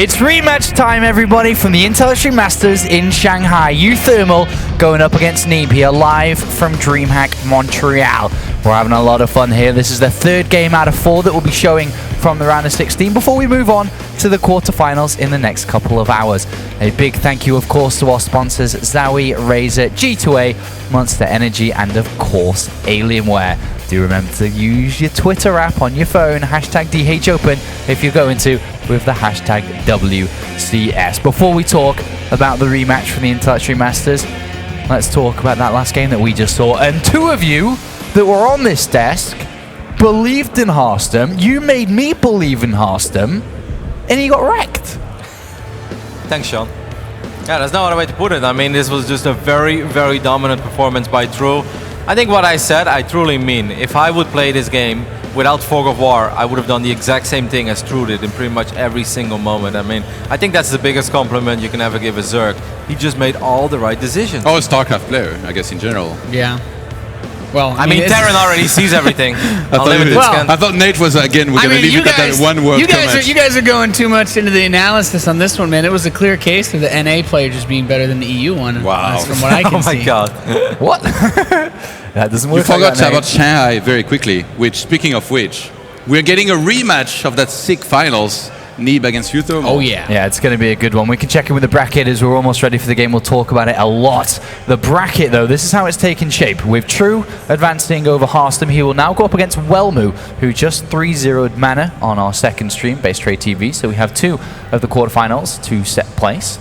It's rematch time, everybody, from the Intellectual Masters in Shanghai. uThermal going up against Neeb here, live from DreamHack Montreal. We're having a lot of fun here. This is the third game out of 4 that we'll be showing from the round of 16 before we move on to the quarterfinals in the next couple of hours. A big thank you, of course, to our sponsors, Zowie, Razer, G2A, Monster Energy, and of course, Alienware. Do remember to use your Twitter app on your phone, hashtag DHOpen, if you're going to, with the hashtag WCS. Before we talk about the rematch from the Intellectual Masters, let's talk about that last game that we just saw. And two of you that were on this desk believed in Harstem. You made me believe in Harstem, and you got wrecked. Thanks, Sean. Yeah, that's not other way to put it. I mean, this was just a very, very dominant performance by True. I think what I said, I truly mean. If I would play this game without Fog of War, I would have done the exact same thing as True did in pretty much every single moment. I mean, I think that's the biggest compliment you can ever give a Zerg. He just made all the right decisions. Oh, a StarCraft player, I guess, in general. Yeah. Well, I mean, Terran already sees everything. I thought Nate was, again, we're going to leave it at that one word. You guys are going too much into the analysis on this one, man. It was a clear case of the NA player just being better than the EU one. Wow. From what I can see. Oh my god. What? That doesn't work. You forgot about Shanghai very quickly, which, speaking of which, we're getting a rematch of that sick finals. Neeb against uThermal. Oh, yeah. Yeah, it's going to be a good one. We can check in with the bracket as we're almost ready for the game. We'll talk about it a lot. The bracket, though, this is how it's taken shape. With True advancing over Harstem, he will now go up against Welmu, who just 3-0'd Mana on our second stream, Base Trade TV. So we have 2 of the quarterfinals to set place.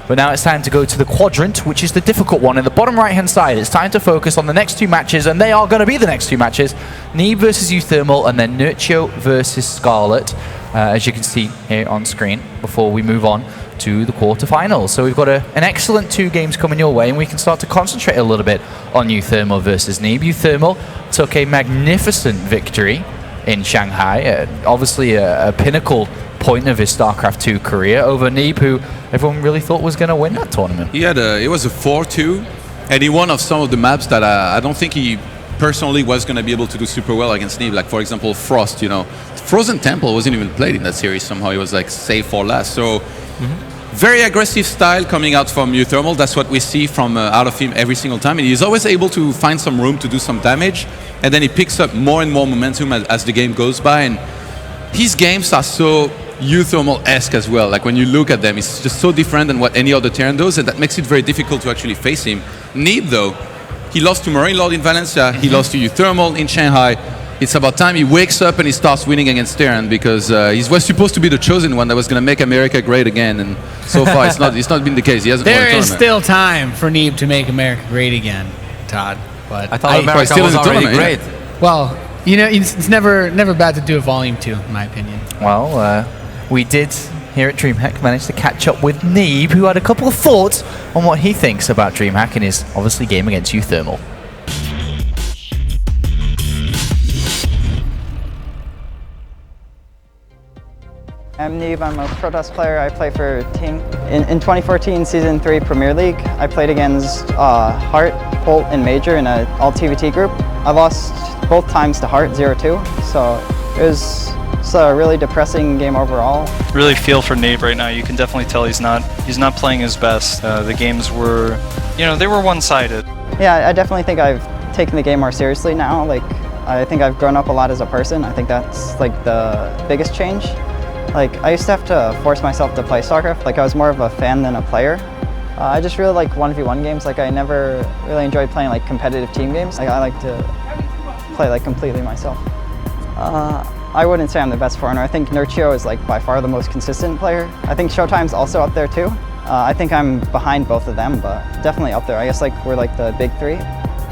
But now it's time to go to the quadrant, which is the difficult one. In the bottom right-hand side, it's time to focus on the next 2 matches, and they are going to be the next 2 matches. Neeb versus uThermal, and then Nurtio versus Scarlet, as you can see here on screen, before we move on to the quarterfinals. So we've got an excellent 2 games coming your way, and we can start to concentrate a little bit on uThermal versus Neeb. uThermal took a magnificent victory in Shanghai, obviously a pinnacle point of his StarCraft 2 career over Neeb, who everyone really thought was going to win that tournament. It was a 4-2, and he won of some of the maps that I don't think he personally was going to be able to do super well against Neeb. Like, for example, Frost, you know. Frozen Temple wasn't even played in that series somehow. He was like saved for last. So very aggressive style coming out from uThermal. That's what we see from out of him every single time. And he's always able to find some room to do some damage, and then he picks up more and more momentum as the game goes by. And his games are so uThermal-esque as well. Like, when you look at them, it's just so different than what any other Terran does, and that makes it very difficult to actually face him. Neeb, though, he lost to Marine Lord in Valencia, he lost to uThermal in Shanghai. It's about time he wakes up and he starts winning against Terran, because he was supposed to be the chosen one that was going to make America great again, and so far it's not been the case. He hasn't won a tournament. There is still time for Neeb to make America great again, Todd. But I thought America was already great. Yeah. Well, you know, it's never bad to do a volume 2, in my opinion. Well, we did, here at DreamHack, manage to catch up with Neeb, who had a couple of thoughts on what he thinks about DreamHack in his, obviously, game against uThermal. I'm Neeb, I'm a Protoss player. I play for Team. In 2014 Season 3 Premier League, I played against Hart, Holt, and Major in an all-TvT group. I lost both times to Hart, 0-2, so it was a really depressing game overall. Really feel for Neeb right now. You can definitely tell he's not playing his best. The games were, they were one-sided. Yeah, I definitely think I've taken the game more seriously now. Like, I think I've grown up a lot as a person. I think that's like the biggest change. Like, I used to have to force myself to play StarCraft. Like, I was more of a fan than a player. I just really like 1v1 games. Like, I never really enjoyed playing like competitive team games. Like, I like to play like completely myself. I wouldn't say I'm the best foreigner. I think Nurtio is like by far the most consistent player. I think Showtime's also up there too. I think I'm behind both of them, but definitely up there. I guess like we're like the big 3.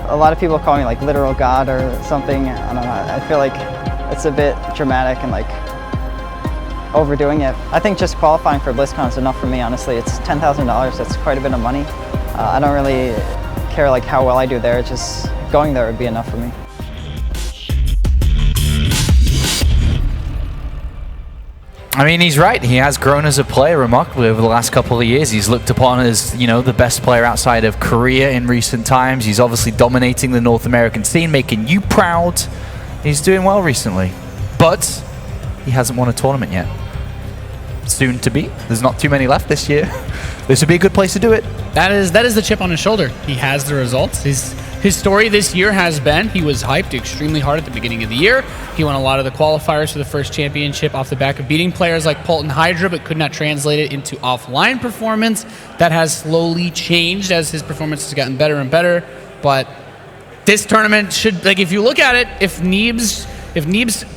A lot of people call me like literal god or something. I don't know. I feel like it's a bit dramatic and like overdoing it. I think just qualifying for BlizzCon is enough for me, honestly. It's $10,000, that's quite a bit of money. I don't really care like how well I do there, just going there would be enough for me. I mean, he's right. He has grown as a player remarkably over the last couple of years. He's looked upon as, the best player outside of Korea in recent times. He's obviously dominating the North American scene, making you proud. He's doing well recently, but he hasn't won a tournament yet. soon to be. There's not too many left this year. This would be a good place to do it. That is the chip on his shoulder. He has the results. His story this year has been he was hyped extremely hard at the beginning of the year. He won a lot of the qualifiers for the first championship off the back of beating players like Pult and Hydra, but could not translate it into offline performance. That has slowly changed as his performance has gotten better and better. But this tournament should, like, if you look at it, if Neeb's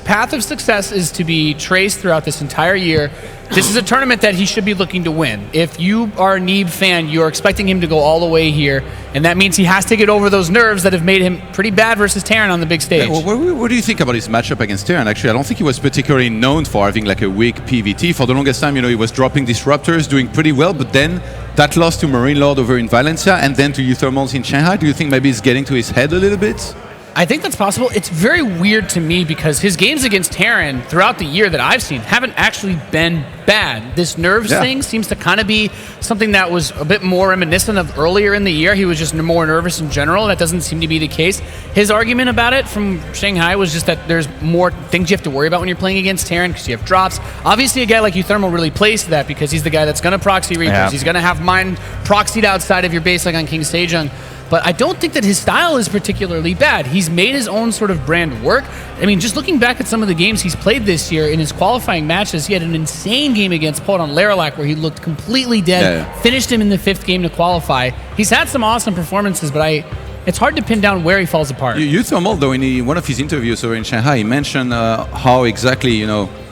path of success is to be traced throughout this entire year, this is a tournament that he should be looking to win. If you are a Neeb fan, you're expecting him to go all the way here, and that means he has to get over those nerves that have made him pretty bad versus Terran on the big stage. Yeah, well, what do you think about his matchup against Terran? Actually, I don't think he was particularly known for having like a weak PvT. For the longest time, he was dropping disruptors, doing pretty well, but then that loss to Marine Lord over in Valencia and then to uThermals in Shanghai, do you think maybe it's getting to his head a little bit? I think that's possible. It's very weird to me because his games against Terran throughout the year that I've seen haven't actually been bad. This nerves thing seems to kind of be something that was a bit more reminiscent of earlier in the year. He was just more nervous in general. That doesn't seem to be the case. His argument about it from Shanghai was just that there's more things you have to worry about when you're playing against Terran because you have drops. Obviously, a guy like uThermal really plays to that because he's the guy that's going to proxy Reapers. Yeah. He's going to have mine proxied outside of your base like on King Sejong. But I don't think that his style is particularly bad. He's made his own sort of brand work. I mean, just looking back at some of the games he's played this year in his qualifying matches, he had an insane game against Pult on Laralac where he looked completely dead, finished him in the 5th game to qualify. He's had some awesome performances, but it's hard to pin down where he falls apart. uThermal, though, in one of his interviews over in Shanghai, he mentioned how exactly,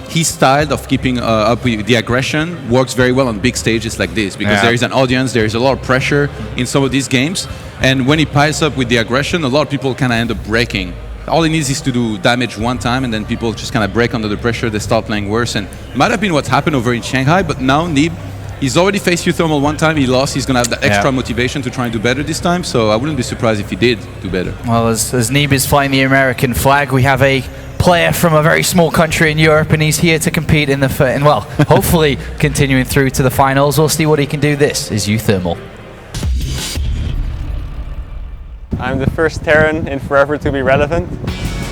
his style of keeping up with the aggression works very well on big stages like this because there is an audience, there is a lot of pressure in some of these games. And when he piles up with the aggression, a lot of people kind of end up breaking. All he needs is to do damage one time, and then people just kind of break under the pressure. They start playing worse. And it might have been what's happened over in Shanghai, but now Neeb, he's already faced uThermal one time. He lost. He's going to have that extra motivation to try and do better this time. So I wouldn't be surprised if he did do better. Well, as Neeb is flying the American flag, we have a player from a very small country in Europe, and he's here to compete in the hopefully continuing through to the finals. We'll see what he can do. This is uThermal. I'm the first Terran in forever to be relevant.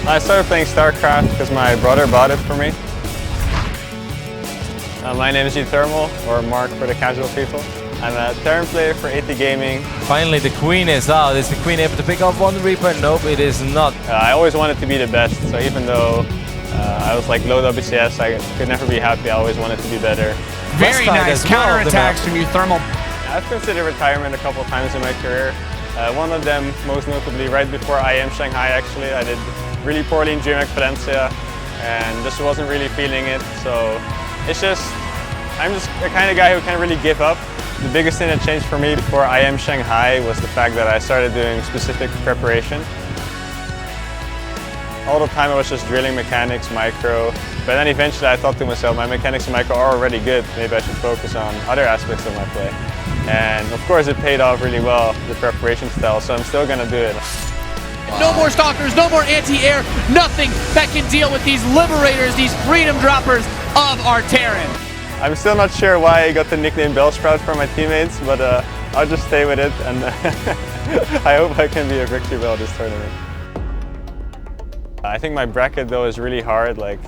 I started playing StarCraft because my brother bought it for me. My name is uThermal, or Mark for the casual people. I'm a Terran player for AT Gaming. Finally, the Queen is out. Is the Queen able to pick up one Reaper? Nope, it is not. I always wanted to be the best, so even though I was like low WCS, I could never be happy. I always wanted to be better. Very nice counterattacks from uThermal. I've considered retirement a couple of times in my career. One of them, most notably, right before IM Shanghai, actually. I did really poorly in DreamHack Valencia and just wasn't really feeling it. So it's just, I'm just the kind of guy who can't really give up. The biggest thing that changed for me before IM Shanghai was the fact that I started doing specific preparation. All the time I was just drilling mechanics, micro, but then eventually I thought to myself, my mechanics and micro are already good, maybe I should focus on other aspects of my play. And of course it paid off really well, the preparation style, so I'm still gonna do it. No more stalkers, no more anti-air, nothing that can deal with these liberators, these freedom droppers of our Terran. I'm still not sure why I got the nickname Bellsprout from my teammates, but I'll just stay with it, and I hope I can be a Victory Bell this tournament. I think my bracket though is really hard. Like,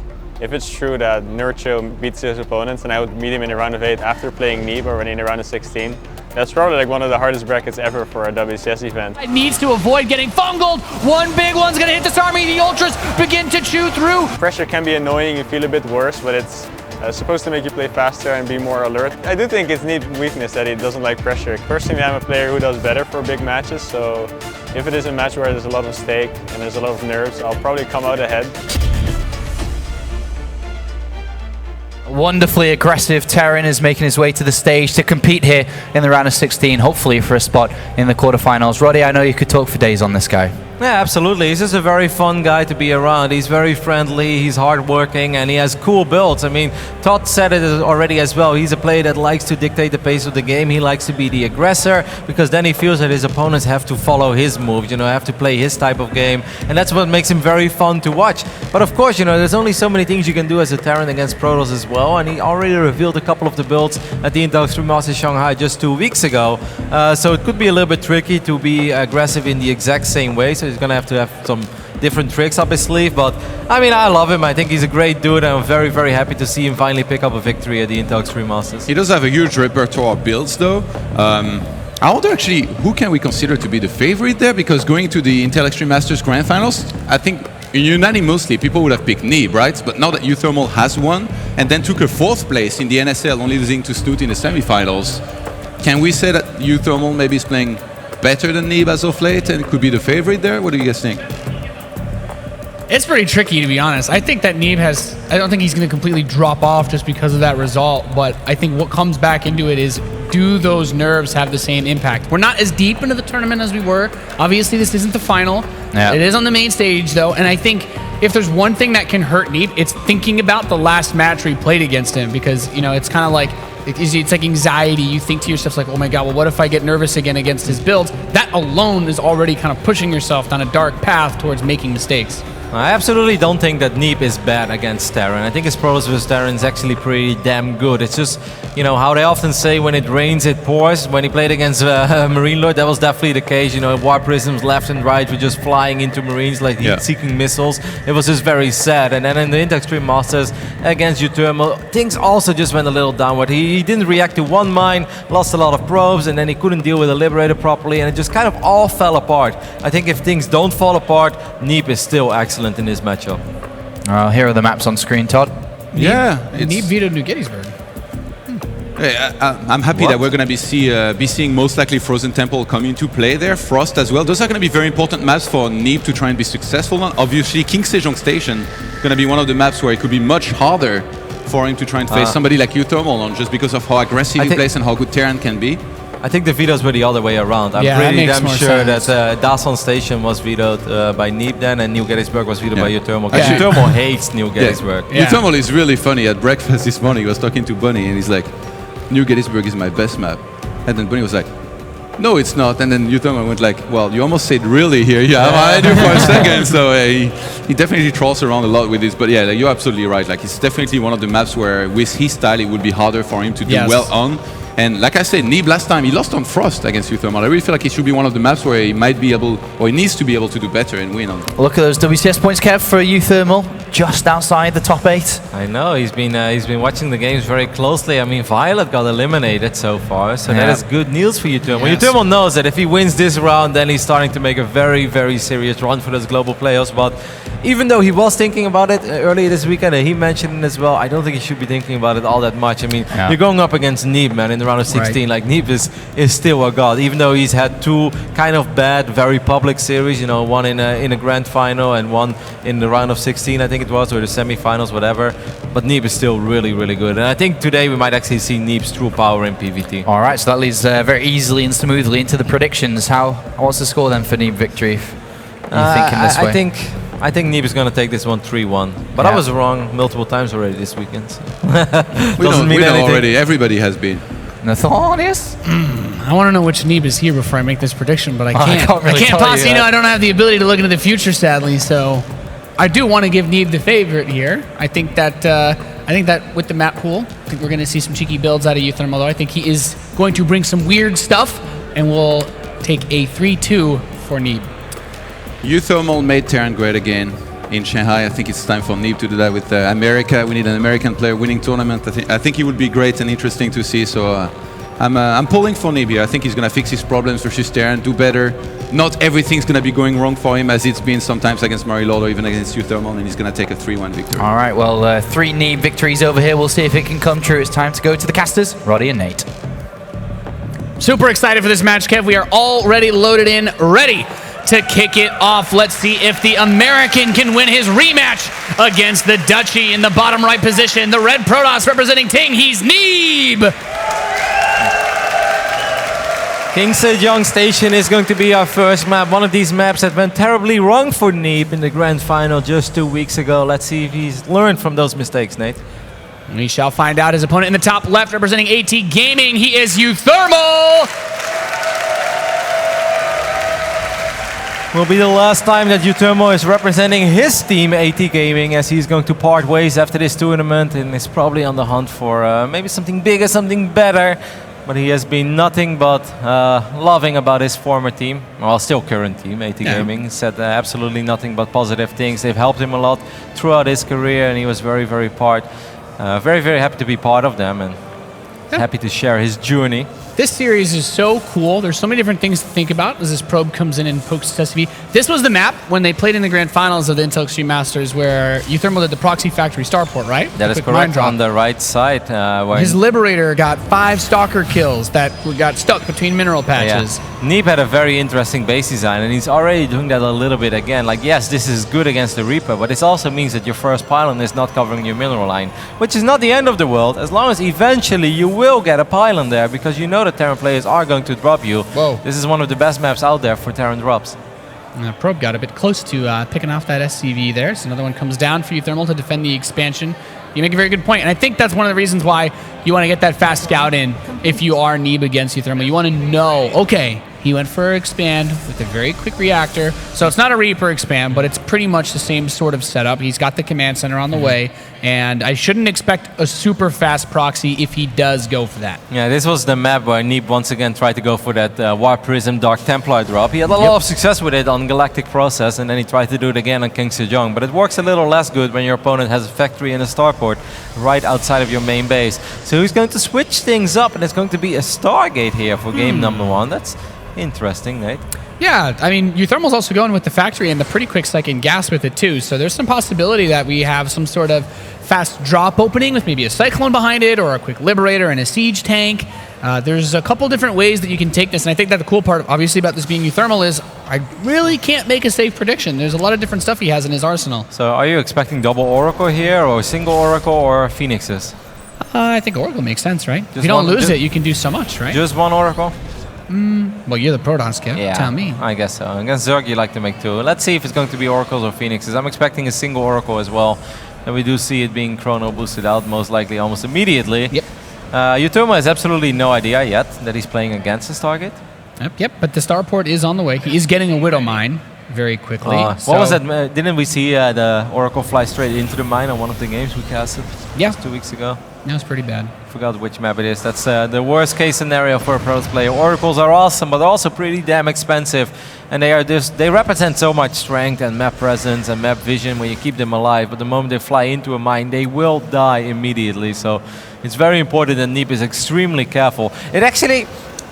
if it's true that Nurcho beats his opponents and I would meet him in a round of 8 after playing Neeb already in a round of 16, that's probably like one of the hardest brackets ever for a WCS event. It needs to avoid getting fungled. One big one's gonna hit this army. The Ultras begin to chew through. Pressure can be annoying, you feel a bit worse, but it's supposed to make you play faster and be more alert. I do think it's Neeb's weakness that he doesn't like pressure. Personally, I'm a player who does better for big matches, so if it is a match where there's a lot of stake and there's a lot of nerves, I'll probably come out ahead. Wonderfully aggressive Terran is making his way to the stage to compete here in the round of 16, hopefully for a spot in the quarterfinals. Roddy, I know you could talk for days on this guy. Yeah, absolutely. He's just a very fun guy to be around. He's very friendly, he's hardworking, and he has cool builds. I mean, Todd said it already as well. He's a player that likes to dictate the pace of the game. He likes to be the aggressor, because then he feels that his opponents have to follow his moves, have to play his type of game, and that's what makes him very fun to watch. But of course, there's only so many things you can do as a Terran against Protoss as well, and he already revealed a couple of the builds at the Intel 3 Masters Shanghai just 2 weeks ago. So it could be a little bit tricky to be aggressive in the exact same way. So so he's gonna have to have some different tricks up his sleeve. But I mean, I love him. I think he's a great dude, and I'm very, very happy to see him finally pick up a victory at the Intel Extreme Masters. He does have a huge repertoire of builds, though. I wonder actually, who can we consider to be the favorite there? Because going to the Intel Extreme Masters Grand Finals, I think unanimously people would have picked Neeb, right? But now that uThermal has won and then took a 4th place in the NSL, only losing to Snoot in the semifinals, can we say that uThermal maybe is playing better than Neeb as of late and could be the favorite there? What do you guys think? It's pretty tricky, to be honest. I think that Neeb has, I don't think he's going to completely drop off just because of that result, but I think what comes back into it is, do those nerves have the same impact? We're not as deep into the tournament as we were. Obviously, this isn't the final. Yeah. It is on the main stage, though, and I think if there's one thing that can hurt Neeb, it's thinking about the last match we played against him, because, you know, it's kind of like, it's like anxiety. You think to yourself, like, oh my God, well, what if I get nervous again against his builds? That alone is already kind of pushing yourself down a dark path towards making mistakes. I absolutely don't think that Neeb is bad against Terran. I think his pros versus Terran is actually pretty damn good. It's just, you know, how they often say when it rains, it pours. When he played against Marine Lord, that was definitely the case. You know, war prisms left and right were just flying into Marines like heat-seeking missiles. It was just very sad. And then in the Intel Extreme Masters against uThermal, things also just went a little downward. He didn't react to one mine, lost a lot of probes, and then he couldn't deal with the Liberator properly, and it just kind of all fell apart. I think if things don't fall apart, Neeb is still excellent in this matchup. Here are the maps on screen, Todd. Neeb vetoed New Gettysburg. I'm happy that we're going to be seeing most likely Frozen Temple come into play there. Frost as well. Those are going to be very important maps for Neeb to try and be successful on. Obviously, King Sejong Station going to be one of the maps where it could be much harder for him to try and face somebody like uThermal on, just because of how aggressive he plays and how good Terran can be. I think the vetoes were the other way around. I'm pretty damn sure that Dason Station was vetoed by Neeb then, and New Gettysburg was vetoed by uThermal. Because uThermal hates New Gettysburg. uThermal is really funny. At breakfast this morning, he was talking to Bunny, and he's like, New Gettysburg is my best map. And then Bunny was like, no, it's not. And then uThermal went like, well, you almost said really here. Yeah, I do for a second. So he definitely trolls around a lot with this. But yeah, like, you're absolutely right. Like, it's definitely one of the maps where with his style, it would be harder for him to do well on. And like I said, Neeb last time, he lost on Frost against uThermal. I really feel like it should be one of the maps where he might be able, or he needs to be able to do better and win on. Look at those WCS points, Kev, for uThermal, just outside the top 8. I know, he's been watching the games very closely. I mean, Violet got eliminated so far, so that is good news for uThermal. uThermal knows that if he wins this round, then he's starting to make a very, very serious run for those global playoffs. But even though he was thinking about it earlier this weekend, and he mentioned it as well, I don't think he should be thinking about it all that much. I mean, you're going up against Neeb, man, in the round of 16. Like, Neeb is still a god, even though he's had 2 kind of bad, very public series, you know, one in a grand final and one in the round of 16, I think it was, or the semifinals, whatever. But Neeb is still really, really good. And I think today we might actually see Neeb's true power in PvT. All right, so that leads very easily and smoothly into the predictions. What's the score then for Neeb victory? Thinking this way? I think Neeb is going to take this one 3-1. But I was wrong multiple times already this weekend. So. we know already. Everybody has been. Nathanias? I want to know which Neeb is here before I make this prediction, but I can't. I can't possibly know. I don't have the ability to look into the future, sadly. So I do want to give Neeb the favorite here. I think that with the map pool, I think we're going to see some cheeky builds out of uThermal. Though I think he is going to bring some weird stuff, and we'll take a 3-2 for Neeb. uThermal made Terran great again in Shanghai. I think it's time for Neeb to do that with America. We need an American player winning tournament. I think he would be great and interesting to see. So I'm pulling for Neeb here. I think he's going to fix his problems versus Terran, do better. Not everything's going to be going wrong for him, as it's been sometimes against Marine Lord or even against uThermal, and he's going to take a 3-1 victory. All right, well, 3 Neeb victories over here. We'll see if it can come true. It's time to go to the casters, Roddy and Nate. Super excited for this match, Kev. We are already loaded in, ready to kick it off. Let's see if the American can win his rematch against the Dutchie in the bottom right position. The red Protoss representing Ting. He's Neeb. King Sejong Station is going to be our first map. One of these maps that went terribly wrong for Neeb in the grand final just 2 weeks ago. Let's see if he's learned from those mistakes, Nate. We shall find out. His opponent in the top left representing AT Gaming. He is uThermal. Will be the last time that uThermal is representing his team, AT Gaming, as he's going to part ways after this tournament and is probably on the hunt for maybe something bigger, something better. but he has been nothing but loving about his former team, well, still current team, AT Gaming. He said absolutely nothing but positive things. They've helped him a lot throughout his career, and he was very, very very happy to be part of them, and happy to share his journey. This series is so cool. There's so many different things to think about as this probe comes in and pokes SCV. This was the map when they played in the grand finals of the Intel Extreme Masters where uThermal did the proxy factory starport, right? That is correct, on the right side. His Liberator got 5 Stalker kills that got stuck between mineral patches. Yeah. Neeb had a very interesting base design, and he's already doing that a little bit again. Like, yes, this is good against the Reaper, but this also means that your first pylon is not covering your mineral line, which is not the end of the world, as long as eventually you will get a pylon there, because you know that Terran players are going to drop you. Whoa. This is one of the best maps out there for Terran drops. Probe got a bit close to picking off that SCV there, so another one comes down for uThermal to defend the expansion. You make a very good point, and I think that's one of the reasons why you want to get that fast scout in if you are Neeb against uThermal. You want to know, okay, he went for expand with a very quick reactor, so it's not a Reaper expand, but it's pretty much the same sort of setup. He's got the command center on the way, and I shouldn't expect a super fast proxy if he does go for that. Yeah, this was the map where Neeb once again tried to go for that Warp Prism Dark Templar drop. He had a lot of success with it on Galactic Process, and then he tried to do it again on King Sejong, but it works a little less good when your opponent has a factory and a starport right outside of your main base. So he's going to switch things up, and it's going to be a Stargate here for game number 1. That's interesting, Nate. Yeah, I mean, uThermal's also going with the factory and the pretty quick second gas with it too, so there's some possibility that we have some sort of fast drop opening with maybe a Cyclone behind it or a quick Liberator and a Siege tank. There's a couple different ways that you can take this, and I think that the cool part, obviously, about this being uThermal is I really can't make a safe prediction. There's a lot of different stuff he has in his arsenal. So are you expecting double Oracle here, or single Oracle, or Phoenixes? I think Oracle makes sense, right? If you don't lose it, you can do so much, right? Just one Oracle? Well, you're the Proton scout. Yeah, Tell me. I guess so. Against Zerg, you like to make 2. Let's see if it's going to be Oracles or Phoenixes. I'm expecting a single Oracle as well. And we do see it being chrono boosted out, most likely almost immediately. Yep. uThermal has absolutely no idea yet that he's playing against this target. Yep, but the starport is on the way. He is getting a Widow Mine very quickly. What was that? Didn't we see the Oracle fly straight into the mine on one of the games we casted? Yeah. Just 2 weeks ago. That was pretty bad. Forgot which map it is. That's the worst case scenario for a Protoss player. Oracles are awesome, but they're also pretty damn expensive, and they represent so much strength and map presence and map vision when you keep them alive. But the moment they fly into a mine, they will die immediately. So it's very important that Neeb is extremely careful. It actually,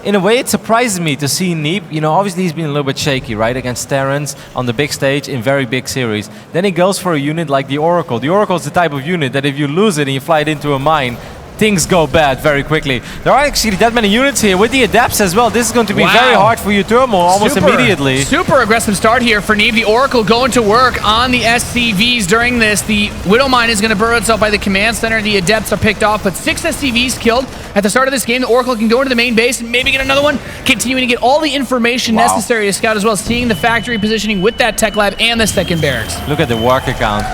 in a way, it surprises me to see Neeb. You know, obviously he's been a little bit shaky, right, against Terrans on the big stage in very big series. Then he goes for a unit like the Oracle. The Oracle is the type of unit that if you lose it and you fly it into a mine, things go bad very quickly. There are actually that many units here with the adapts as well. This is going to be very hard for uThermal almost immediately. Super aggressive start here for Neeb. The Oracle going to work on the SCVs during this. The Widow Mine is going to burrow itself by the command center. The adepts are picked off, but 6 SCVs killed. At the start of this game, the Oracle can go into the main base and maybe get another one, continuing to get all the information necessary to scout as well, seeing the factory positioning with that tech lab and the second barracks. Look at the worker count.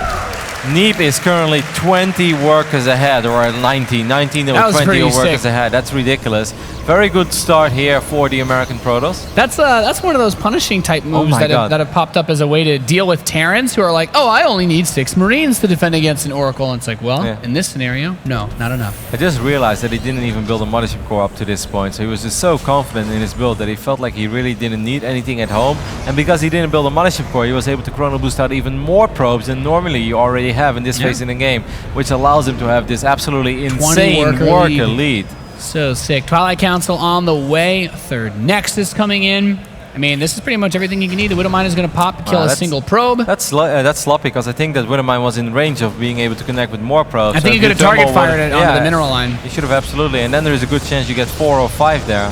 Neeb is currently 20 workers ahead, or 19 or 20 workers ahead. That's ridiculous. Very good start here for the American Protoss. That's one of those punishing type moves that have popped up as a way to deal with Terrans who are like, oh, I only need 6 Marines to defend against an Oracle. And it's like, well, in this scenario, no, not enough. I just realized that he didn't even build a mothership core up to this point. So he was just so confident in his build that he felt like he really didn't need anything at home. And because he didn't build a mothership core, he was able to chrono boost out even more probes than normally you already have in this phase in the game, which allows him to have this absolutely insane worker lead. So sick. Twilight Council on the way. Third Nexus coming in. I mean, this is pretty much everything you can need. The Widow Mine is going to pop, kill a single probe. That's sloppy, because I think that Widow Mine was in range of being able to connect with more probes. I think you could have target fired it onto the mineral line. You should have, absolutely. And then there is a good chance you get 4 or 5 there.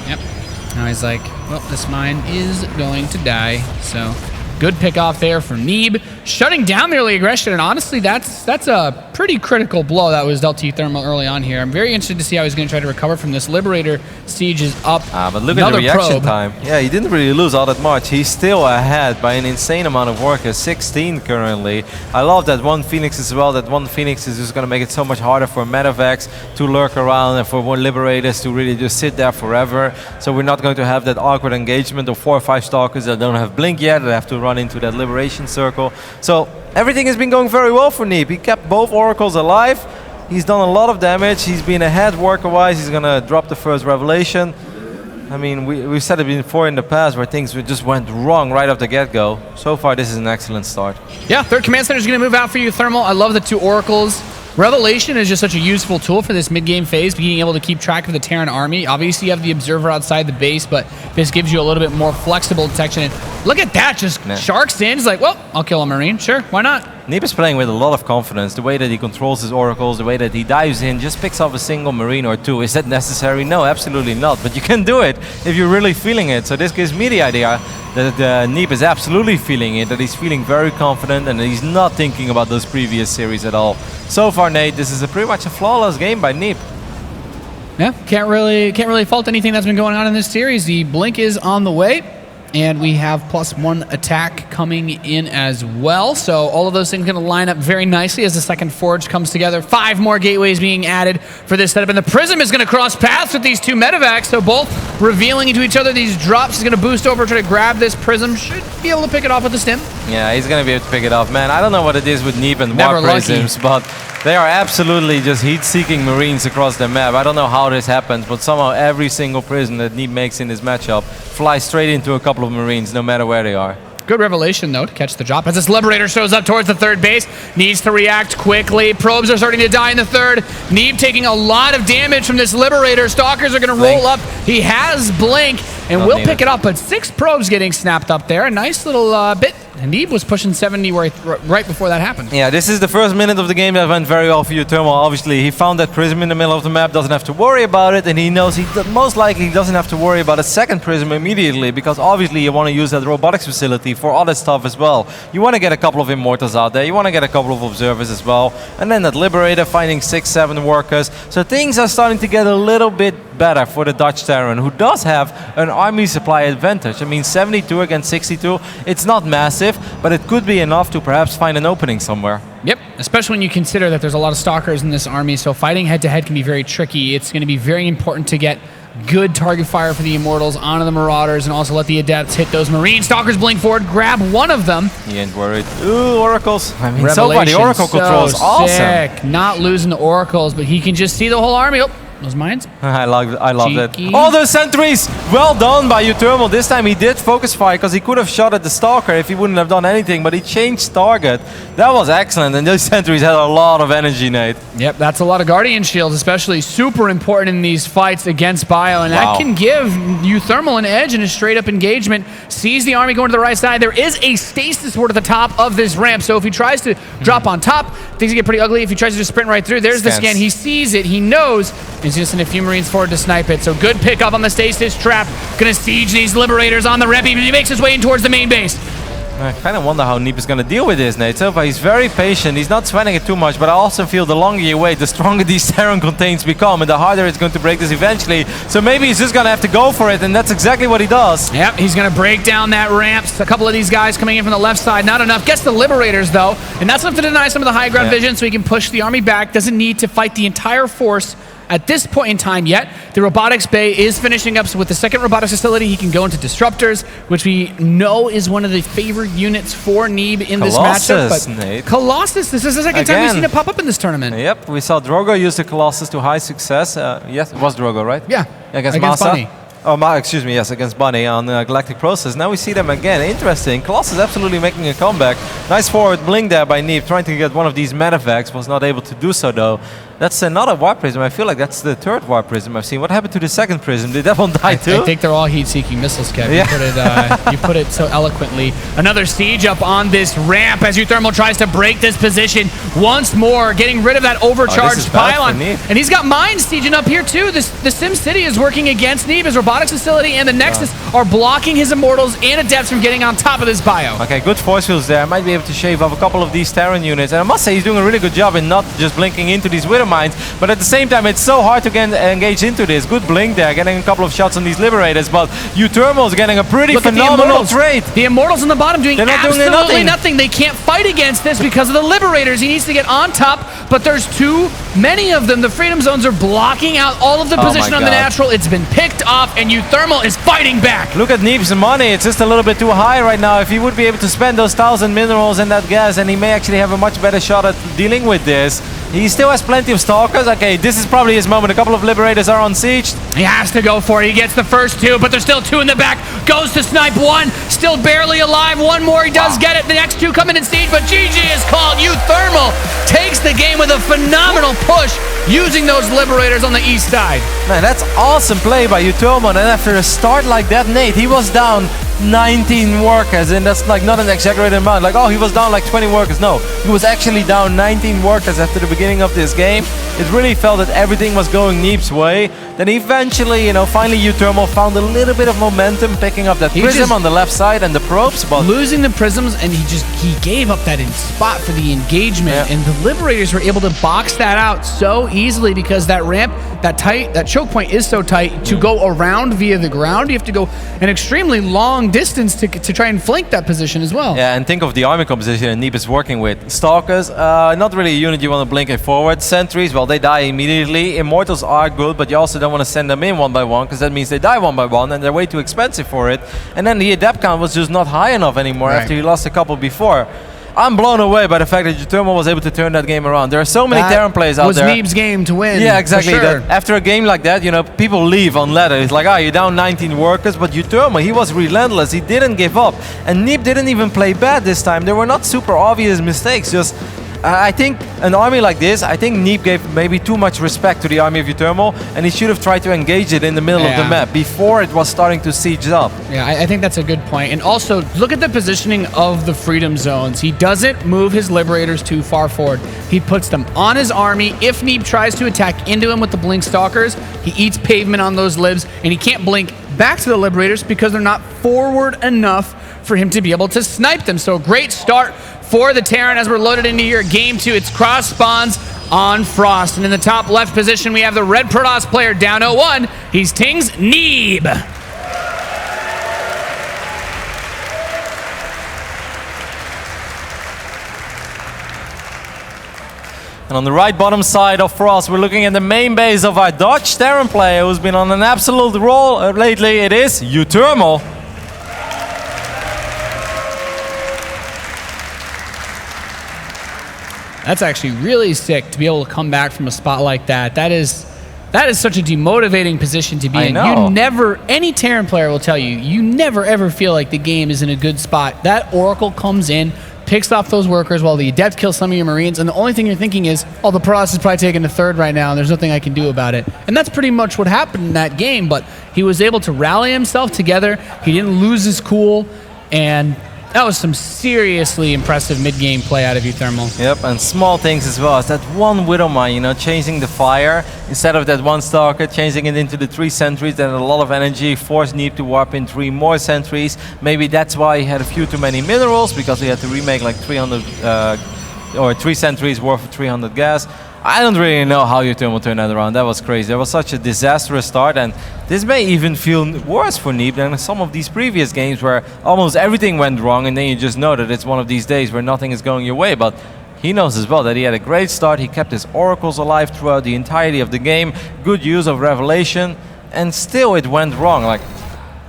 Yep. Now he's like, well, this mine is going to die. So good pick off there from Neeb, shutting down the early aggression, and honestly, that's a pretty critical blow that was dealt to uThermal early on here. I'm very interested to see how he's going to try to recover from this. Liberator siege is up. But look at the reaction time. Yeah, he didn't really lose all that much. He's still ahead by an insane amount of workers, 16 currently. I love that one Phoenix as well. That one Phoenix is just going to make it so much harder for Medevacs to lurk around and for one Liberators to really just sit there forever. So we're not going to have that awkward engagement of 4 or 5 Stalkers that don't have Blink yet, that have to run into that Liberation Circle. So everything has been going very well for Neeb. He kept both Oracles alive. He's done a lot of damage. He's been ahead worker-wise. He's gonna drop the first revelation. I mean, we've said it before in the past where things just went wrong right off the get-go. So far, this is an excellent start. Yeah, third command center is going to move out for uThermal. I love the 2 oracles. Revelation is just such a useful tool for this mid-game phase, being able to keep track of the Terran army. Obviously, you have the observer outside the base, but this gives you a little bit more flexible detection. And look at that, just sharks in. He's like, well, I'll kill a Marine. Sure, why not? Neeb is playing with a lot of confidence. The way that he controls his oracles, the way that he dives in, just picks off a single Marine or 2. Is that necessary? No, absolutely not. But you can do it if you're really feeling it. So this gives me the idea that Neeb is absolutely feeling it, that he's feeling very confident and that he's not thinking about those previous series at all. So far, Nate, this is pretty much a flawless game by Neeb. Yeah, can't really fault anything that's been going on in this series. The blink is on the way, and we have +1 attack coming in as well. So all of those things are going to line up very nicely as the second forge comes together. 5 more gateways being added for this setup, and the Prism is going to cross paths with these 2 medevacs. So both revealing into each other these drops. He's going to boost over, try to grab this Prism. Should be able to pick it off with the stim. Yeah, he's going to be able to pick it off. Man, I don't know what it is with Neeb and War Prisms, but they are absolutely just heat-seeking Marines across the map. I don't know how this happens, but somehow every single Prism that Neeb makes in this matchup flies straight into a couple of Marines, no matter where they are. Good revelation, though, to catch the drop. As this Liberator shows up towards the third base, needs to react quickly. Probes are starting to die in the third. Neeb taking a lot of damage from this Liberator. Stalkers are going to roll up. He has Blink and will pick it up, but 6 probes getting snapped up there. A nice little bit. And Neeb was pushing 70 right before that happened. Yeah, this is the first minute of the game that went very well for uThermal. Obviously, he found that Prism in the middle of the map, doesn't have to worry about it, and he knows he most likely doesn't have to worry about a second Prism immediately, because obviously you want to use that robotics facility for other stuff as well. You want to get a couple of Immortals out there, you want to get a couple of Observers as well, and then that Liberator finding 6-7 workers. So things are starting to get a little bit better for the Dutch Terran, who does have an army supply advantage. I mean, 72 against 62, it's not massive, but it could be enough to perhaps find an opening somewhere. Yep, especially when you consider that there's a lot of Stalkers in this army, so fighting head-to-head can be very tricky. It's going to be very important to get good target fire for the Immortals onto the Marauders and also let the Adepts hit those Marines. Stalkers blink forward, grab one of them. He ain't worried. Ooh, Oracles. I mean, so far the Oracle control is awesome. Sick. Not losing the Oracles, but he can just see the whole army. Oh, those mines. I love that. All those sentries! Well done by uThermal. This time he did focus fire because he could have shot at the Stalker if he wouldn't have done anything, but he changed target. That was excellent, and those sentries had a lot of energy, Nate. Yep, that's a lot of Guardian Shields, especially super important in these fights against Bio, and that can give uThermal an edge in a straight-up engagement. Sees the army going to the right side. There is a stasis ward at the top of this ramp, so if he tries to drop on top, things get pretty ugly. If he tries to just sprint right through, there's the scan. He sees it, he knows. He's just in a few Marines forward to snipe it. So good pickup on the stasis trap. Gonna siege these Liberators on the ramp. He makes his way in towards the main base. I kind of wonder how Neeb is going to deal with this, Nate. So far, he's very patient. He's not sweating it too much, but I also feel the longer you wait, the stronger these Terran contains become, and the harder it's going to break this eventually. So maybe he's just going to have to go for it, and that's exactly what he does. Yep, he's going to break down that ramp. A couple of these guys coming in from the left side, not enough. Gets the Liberators, though, and that's enough to deny some of the high ground vision, so he can push the army back. Doesn't need to fight the entire force at this point in time yet. The robotics bay is finishing up, so with the second robotics facility, he can go into disruptors, which we know is one of the favored units for Neeb in this matchup. But Nate. Colossus, this is the second time we've seen it pop up in this tournament. Yep, we saw Drogo use the Colossus to high success. Yes, it was Drogo, right? Yeah, against Masa. Bunny. Oh, excuse me, yes, against Bunny on Galactic Process. Now we see them again. Interesting. Colossus absolutely making a comeback. Nice forward blink there by Neeb, trying to get one of these medevacs. Was not able to do so, though. That's another Warp Prism. I feel like that's the third Warp Prism I've seen. What happened to the second Prism? Did that one die too? I think they're all heat-seeking missiles, Kev. Yeah. You put it so eloquently. Another siege up on this ramp as uThermal tries to break this position once more, getting rid of that overcharged pylon. And he's got mines sieging up here too. The Sim City is working against Neeb. His robotics facility and the Nexus are blocking his Immortals and Adepts from getting on top of this bio. Okay, good force fields there. I might be able to shave off a couple of these Terran units. And I must say he's doing a really good job in not just blinking into these Wither mines, but at the same time it's so hard to get engaged into this. Good blink there, getting a couple of shots on these Liberators, but uThermal is getting a pretty phenomenal trade. The Immortals in the bottom doing absolutely nothing. They can't fight against this because of the Liberators. He needs to get on top, but there's too many of them. The Freedom Zones are blocking out all of the position on the natural. It's been picked off, and uThermal is fighting back. Look at Neeb's money. It's just a little bit too high right now. If he would be able to spend those 1,000 minerals and that gas, and he may actually have a much better shot at dealing with this. He still has plenty of Stalkers. Okay, this is probably his moment. A couple of Liberators are on siege. He has to go for it. He gets the first 2, but there's still 2 in the back. Goes to snipe 1, still barely alive. 1 more, he does get it. The next 2 coming in siege, but GG is called. uThermal takes the game with a phenomenal push using those Liberators on the east side. Man, that's awesome play by uThermal. And after a start like that, Nate, he was down 19 workers, and that's like not an exaggerated amount. Like, oh, he was down like 20 workers. No, he was actually down 19 workers after the beginning of this game. It really felt that everything was going Neeb's way. Then eventually, you know, finally uThermal found a little bit of momentum, picking up that prism on the left side and the probes, but losing the prisms, and he gave up that spot for the engagement, and the Liberators were able to box that out so easily because that ramp, that choke point is so tight. To go around via the ground, you have to go an extremely long distance to try and flank that position as well. Yeah, and think of the army composition Neeb is working with. Stalkers, not really a unit you want to blink it forward. Sentries, well, they die immediately. Immortals are good, but you also don't want to send them in one by one, because that means they die one by one, and they're way too expensive for it. And then the adept count was just not high enough anymore after he lost a couple before. I'm blown away by the fact that uThermal was able to turn that game around. There are so many Terran players out there. Was Neeb's game to win. Yeah, exactly. For sure. After a game like that, you know, people leave on ladder. It's like, you're down 19 workers, but uThermal, he was relentless. He didn't give up. And Neeb didn't even play bad this time. There were not super obvious mistakes. Just, I think an army like this, I think Neeb gave maybe too much respect to the army of uThermal, and he should have tried to engage it in the middle of the map before it was starting to siege up. Yeah, I think that's a good point. And also, look at the positioning of the freedom zones. He doesn't move his Liberators too far forward. He puts them on his army. If Neeb tries to attack into him with the Blink Stalkers, he eats pavement on those libs, and he can't blink back to the Liberators because they're not forward enough for him to be able to snipe them. So great start for the Terran as we're loaded into here. Game 2, it's cross spawns on Frost. And in the top left position, we have the Red Protoss player down 0-1. He's Ting's Neeb. And on the right bottom side of Frost, we're looking at the main base of our Dutch Terran player who's been on an absolute roll lately. It is uThermal. That's actually really sick to be able to come back from a spot like that. That is such a demotivating position to be in. You never, any Terran player will tell you, you never ever feel like the game is in a good spot. That Oracle comes in, picks off those workers while the Adept kills some of your Marines, and the only thing you're thinking is, oh, the Protoss is probably taking the third right now, and there's nothing I can do about it. And that's pretty much what happened in that game, but he was able to rally himself together. He didn't lose his cool, and that was some seriously impressive mid-game play out of uThermal. Yep, and small things as well. As that one Widow Mine, you know, changing the fire. Instead of that one Stalker, changing it into the 3 sentries, then a lot of energy, forced Neeb to warp in 3 more sentries. Maybe that's why he had a few too many minerals, because he had to remake like 300, or 3 sentries worth of 300 gas. I don't really know how uThermal turned that around. That was crazy. That was such a disastrous start, and this may even feel worse for Neeb than some of these previous games where almost everything went wrong, and then you just know that it's one of these days where nothing is going your way. But he knows as well that he had a great start. He kept his oracles alive throughout the entirety of the game. Good use of revelation, and still it went wrong. Like,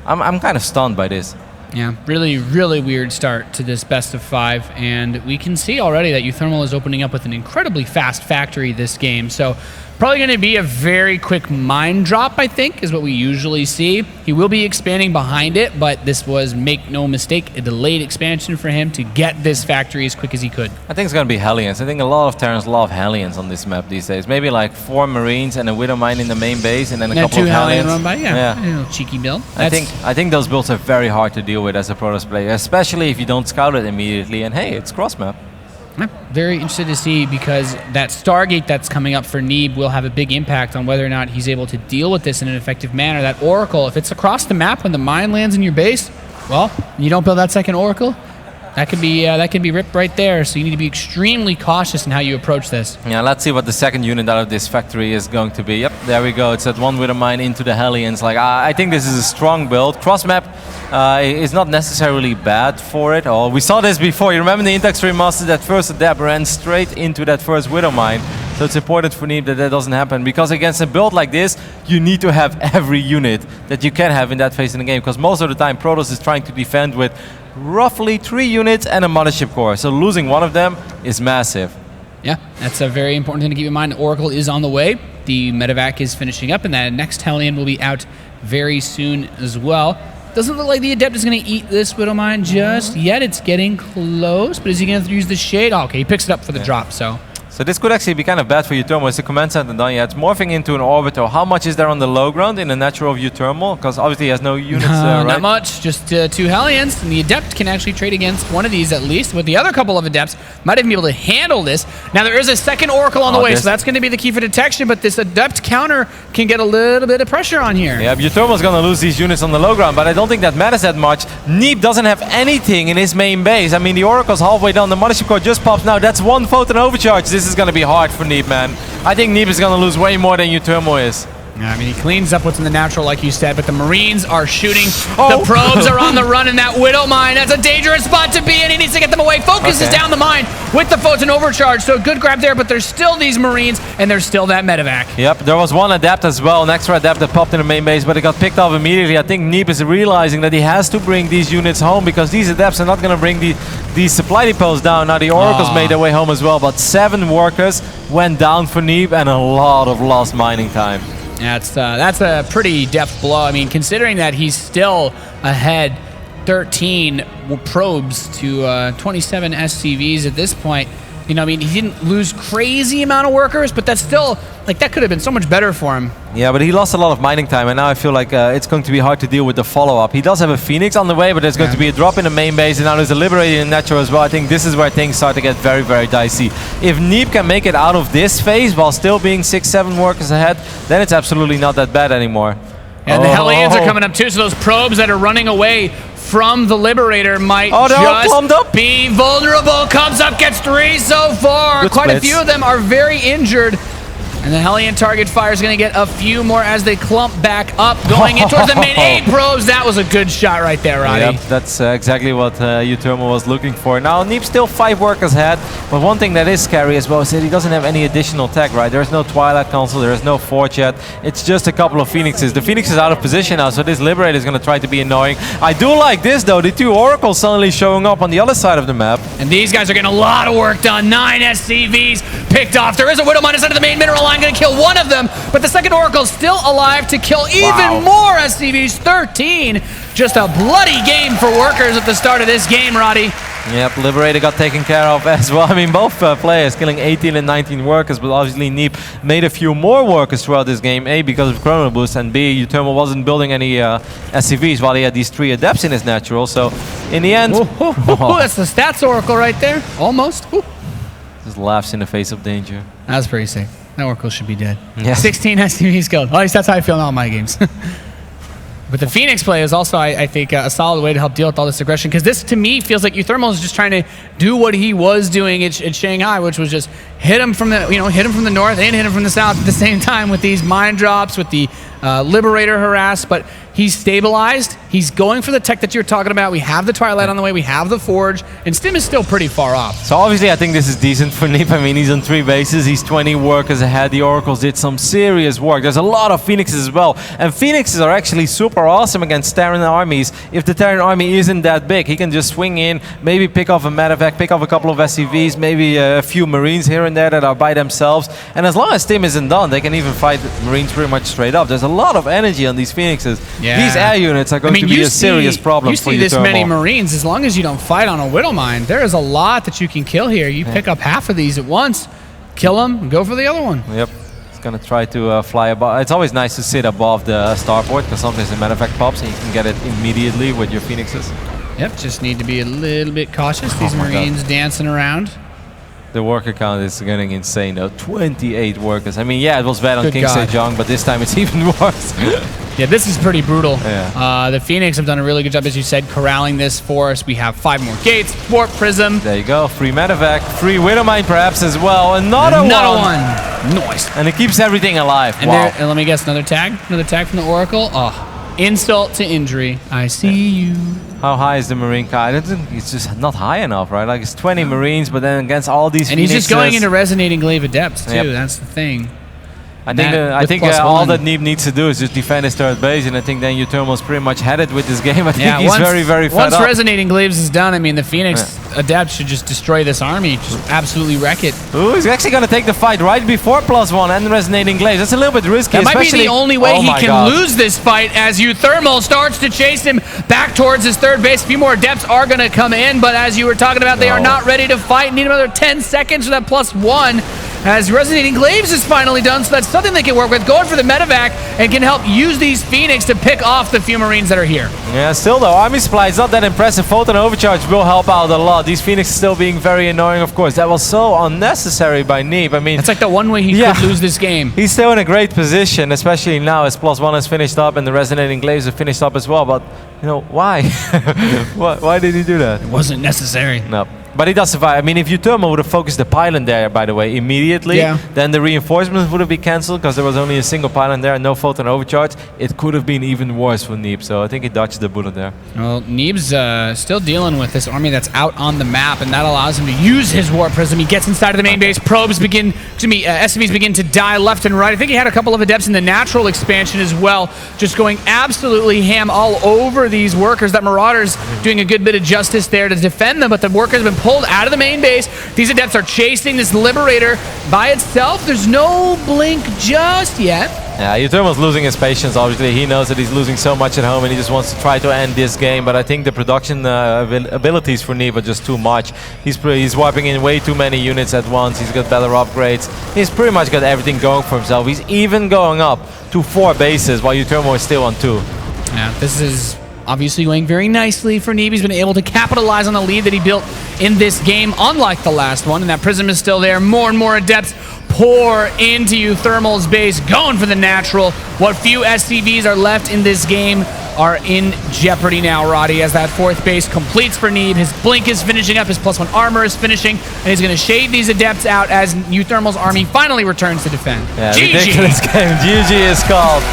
I'm kind of stunned by this. Yeah, really, really weird start to this best of 5, and we can see already that uThermal is opening up with an incredibly fast factory this game, so probably going to be a very quick mine drop, I think, is what we usually see. He will be expanding behind it, but this was, make no mistake, a delayed expansion for him to get this factory as quick as he could. I think it's going to be Hellions. I think a lot of Terrans love Hellions on this map these days. Maybe like 4 Marines and a Widow Mine in the main base, and then a couple 2 of Hellions. Run by, yeah. A little cheeky build. I think those builds are very hard to deal with as a Protoss player, especially if you don't scout it immediately. And hey, it's cross map. I'm very interested to see, because that Stargate that's coming up for Neeb will have a big impact on whether or not he's able to deal with this in an effective manner. That Oracle, if it's across the map when the mine lands in your base, well, you don't build that second Oracle, that could be ripped right there. So you need to be extremely cautious in how you approach this. Yeah, let's see what the second unit out of this factory is going to be. Yep, there we go. It's that one with a mine into the Hellions. Like, I think this is a strong build. Cross map is not necessarily bad for it. Oh, we saw this before. You remember the Intex Remaster, that first Adept ran straight into that first Widow Mine. So it's important for Neeb that that doesn't happen, because against a build like this, you need to have every unit that you can have in that phase in the game, because most of the time Protoss is trying to defend with roughly 3 units and a mothership core. So losing one of them is massive. Yeah, that's a very important thing to keep in mind. Oracle is on the way. The medevac is finishing up, and that next Hellion will be out very soon as well. Doesn't look like the Adept is going to eat this Widow Mine just yet. It's getting close, but is he going to use the Shade? Oh, okay, he picks it up for the drop, so... So this could actually be kind of bad for uThermal. It's the command center done yet. It's morphing into an Orbiter. How much is there on the low ground in the natural of uThermal? Because obviously he has no units right? Not much, just 2 Hellions. And the Adept can actually trade against one of these at least. With the other couple of Adepts, might even be able to handle this. Now there is a second Oracle on the way, so that's going to be the key for detection. But this Adept counter can get a little bit of pressure on here. Yeah, uThermal's going to lose these units on the low ground, but I don't think that matters that much. Neeb doesn't have anything in his main base. I mean, the Oracle's halfway done. The Mothership Core just pops now. That's 1 photon overcharge. This is going to be hard for Neeb, man. I think Neeb is going to lose way more than uThermal is. Yeah, I mean, he cleans up what's in the natural, like you said, but the Marines are shooting. The probes are on the run in that Widow Mine. That's a dangerous spot to be in. He needs to get them away. Focuses down the mine with the photon overcharge, so good grab there, but there's still these Marines, and there's still that medevac. Yep, there was one Adept as well, an extra Adept that popped in the main base, but it got picked off immediately. I think Neeb is realizing that he has to bring these units home because these Adepts are not going to bring these supply depots down. Now the Oracles made their way home as well, but 7 workers went down for Neeb and a lot of lost mining time. Yeah, that's a pretty deft blow. I mean, considering that he's still ahead 13 probes to 27 SCVs at this point, you know, I mean, he didn't lose crazy amount of workers, but that's still, like, that could have been so much better for him. Yeah, but he lost a lot of mining time, and now I feel like it's going to be hard to deal with the follow-up. He does have a Phoenix on the way, but there's going to be a drop in the main base, and now there's a Liberator in natural as well. I think this is where things start to get very, very dicey. If Neeb can make it out of this phase while still being 6-7 workers ahead, then it's absolutely not that bad anymore. And the Hellions are coming up too, so those probes that are running away from the Liberator might just be vulnerable. Comes up, gets 3 so far. Good Quite splits. a few of them are very injured. And the Hellion target fire is going to get a few more as they clump back up, going in towards the main 8 probes. That was a good shot right there, Roddy. Yep, that's exactly what uThermal was looking for. Now, Neeb's still 5 workers ahead, but one thing that is scary as well is that he doesn't have any additional tech, right? There's no Twilight Console, there's no Forge yet. It's just a couple of Phoenixes. The Phoenix is out of position now, so this Liberator is going to try to be annoying. I do like this, though. The 2 Oracles suddenly showing up on the other side of the map. And these guys are getting a lot of work done. 9 SCVs picked off. There is a Widow Mine inside of the main mineral line, going to kill one of them, but the second Oracle still alive to kill even more SCVs. 13. Just a bloody game for workers at the start of this game, Roddy. Yep, Liberator got taken care of as well. I mean, both players killing 18 and 19 workers, but obviously Neeb made a few more workers throughout this game, A, because of Chrono Boost, and B, uThermal wasn't building any SCVs while he had these 3 Adepts in his natural, so in the end... That's the stats Oracle right there, almost. Just laughs in the face of danger. That's pretty sick. That Oracle should be dead. Yeah. 16 SCVs killed. At least that's how I feel in all my games. But the Phoenix play is also, I think, a solid way to help deal with all this aggression. Because this, to me, feels like uThermal is just trying to do what he was doing at Shanghai, which was just hit him from the, hit him from the north and hit him from the south at the same time with these mine drops, with the Liberator harass. But he's stabilized. He's going for the tech that you're talking about. We have the Twilight on the way. We have the Forge. And Stim is still pretty far off. So obviously I think this is decent for Neeb. I mean, he's on 3 bases. He's 20 workers ahead. The Oracles did some serious work. There's a lot of Phoenixes as well. And Phoenixes are actually super awesome against Terran armies. If the Terran army isn't that big, he can just swing in, maybe pick off a medevac, pick off a couple of SCVs, maybe a few Marines here and there that are by themselves. And as long as Stim isn't done, they can even fight Marines pretty much straight up. There's a lot of energy on these Phoenixes. Yeah. These air units are going to be a serious problem for you see this uThermal. many Marines, as long as you don't fight on a Widow Mine, there is a lot that you can kill here. You pick up half of these at once, kill them, and go for the other one. Yep. It's going to try to fly above. It's always nice to sit above the starport because sometimes the medevac pops and you can get it immediately with your Phoenixes. Yep, just need to be a little bit cautious. These Marines dancing around. The worker count is getting insane though. 28 workers. I mean, yeah, it was bad on Good King God. Sejong, but this time it's even worse. Yeah, this is pretty brutal. Yeah. The Phoenix have done a really good job, as you said, corralling this for us. We have 5 more gates, Warp Prism. There you go. Free medevac, free Widow Mine perhaps as well. Another one. Nice. And it keeps everything alive. And, wow. and let me guess, another tag from the Oracle. Oh, insult to injury. I see you. How high is the Marine count? I don't think it's just not high enough, right? Like it's 20 Marines, but then against all these And he's just Phoenixes, going into Resonating Glaive Adepts too. Yep. That's the thing. I think all that Neeb needs to do is just defend his third base, and I think then uThermal's pretty much had it with this game. I think he's very, very fed up. Once Resonating Glaives is done, I mean, the Phoenix Adept should just destroy this army, just absolutely wreck it. Ooh, he's actually going to take the fight right before +1 and Resonating Glaives. That's a little bit risky. That might be the only way he can lose this fight, as uThermal starts to chase him back towards his third base. A few more Adepts are going to come in, but as you were talking about, they are not ready to fight. Need another 10 seconds for that +1. As Resonating Glaives is finally done, so that's something they can work with. Going for the medevac and can help use these Phoenix to pick off the few Marines that are here. Yeah, still though, Army Supply is not that impressive. Photon Overcharge will help out a lot. These Phoenix still being very annoying, of course. That was so unnecessary by Neeb. I mean, that's like the one way he could lose this game. He's still in a great position, especially now as +1 has finished up and the Resonating Glaives have finished up as well. But, you know, why? Why did he do that? It wasn't necessary. No. But he does survive. I mean, if uThermal would have focused the pylon there, by the way, immediately, then the reinforcements would have been cancelled because there was only a single pylon there and no photon overcharge. It could have been even worse for Neeb, so I think he dodged the bullet there. Well, Neeb's still dealing with this army that's out on the map, and that allows him to use his Warp Prism. He gets inside of the main base. Probes begin, SCVs begin to die left and right. I think he had a couple of Adepts in the natural expansion as well, just going absolutely ham all over these workers. That Marauder's doing a good bit of justice there to defend them, but the workers have been pulled out of the main base. These Adepts are chasing this Liberator by itself. There's no blink just yet. Yeah, uThermal's losing his patience, obviously. He knows that he's losing so much at home and he just wants to try to end this game, but I think the production abilities for Neeb are just too much. He's wiping in way too many units at once. He's got better upgrades. He's pretty much got everything going for himself. He's even going up to 4 bases while uThermal is still on 2. Yeah, this is obviously going very nicely for Neeb. He's been able to capitalize on the lead that he built in this game, unlike the last one, and that Prism is still there. More and more Adepts pour into uThermal's base, going for the natural. What few SCVs are left in this game are in jeopardy now, Roddy, as that 4th base completes for Neeb. His blink is finishing up, his +1 armor is finishing, and he's going to shade these Adepts out as uThermal's army finally returns to defend. Yeah, GG. ridiculous game. GG is called.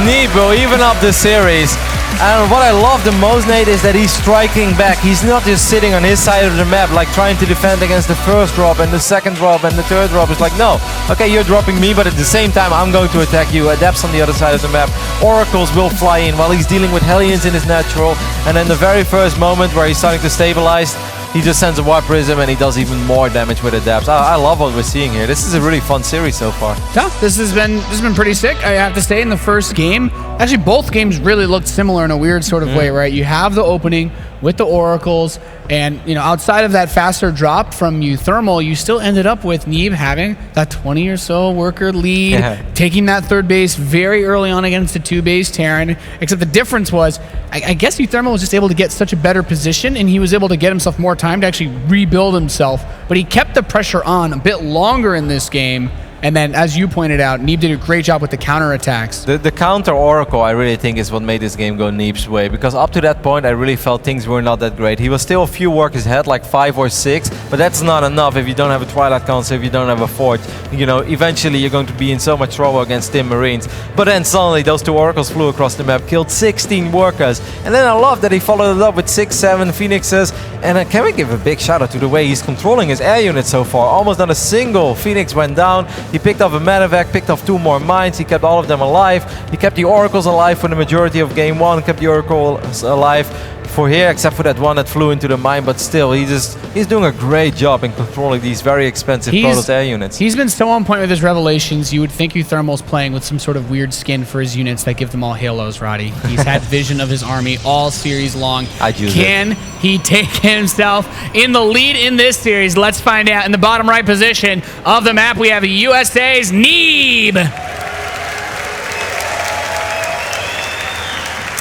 Neeb will even up the series. And what I love the most, Nate, is that he's striking back. He's not just sitting on his side of the map, like trying to defend against the first drop and the second drop and the third drop. It's like, no, okay, you're dropping me, but at the same time, I'm going to attack you. Adepts on the other side of the map. Oracles will fly in while he's dealing with Hellions in his natural. And then the very first moment where he's starting to stabilize, he just sends a Warp Prism and he does even more damage with Adepts. I love what we're seeing here. This is a really fun series so far. Yeah, this has been pretty sick, I have to say. In the first game, actually both games really looked similar in a weird sort of way, right? You have the opening with the Oracles, and you know, outside of that faster drop from uThermal, you still ended up with Neeb having that 20 or so worker lead, taking that 3rd base very early on against the 2-base Terran, except the difference was, I guess uThermal was just able to get such a better position, and he was able to get himself more time to actually rebuild himself, but he kept the pressure on a bit longer in this game. And then, as you pointed out, Neeb did a great job with the counterattacks. The counter Oracle, I really think, is what made this game go Neeb's way. Because up to that point, I really felt things were not that great. He was still a few workers ahead, like 5 or 6. But that's not enough if you don't have a Twilight Council, if you don't have a Forge. You know, eventually you're going to be in so much trouble against Tim Marines. But then suddenly those 2 Oracles flew across the map, killed 16 workers. And then I love that he followed it up with 6, 7 Phoenixes. And can we give a big shout out to the way he's controlling his air units so far. Almost not a single Phoenix went down. He picked up a medevac, picked off 2 more mines, he kept all of them alive. He kept the Oracles alive for the majority of game 1, kept the Oracles alive for here, except for that one that flew into the mine, but still, he's doing a great job in controlling these very expensive Protoss air units. He's been so on point with his revelations. You would think uThermal's playing with some sort of weird skin for his units that give them all halos, Roddy. He's had vision of his army all series long. Can he take himself in the lead in this series? Let's find out. In the bottom right position of the map, we have USA's Neeb.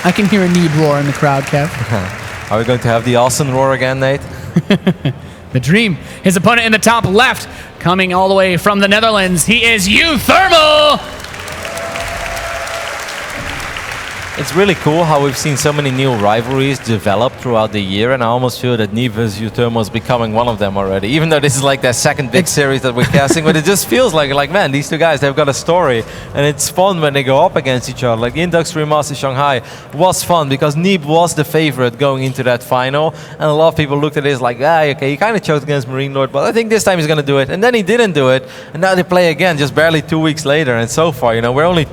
I can hear a Neeb roar in the crowd, Kev. Are we going to have the Austin roar again, Nate? The Dream, his opponent in the top left, coming all the way from the Netherlands. He is uThermal. It's really cool how we've seen so many new rivalries develop throughout the year, and I almost feel that Neeb vs uThermal is becoming one of them already. Even though this is like their second big series that we're casting, but it just feels like man, these two guys, they've got a story, and it's fun when they go up against each other. Like the Indux Remaster Shanghai was fun because Neeb was the favorite going into that final, and a lot of people looked at it as like, okay, he kind of choked against Marine Lord, but I think this time he's going to do it, and then he didn't do it, and now they play again just barely 2 weeks later, and so far, you know, we're only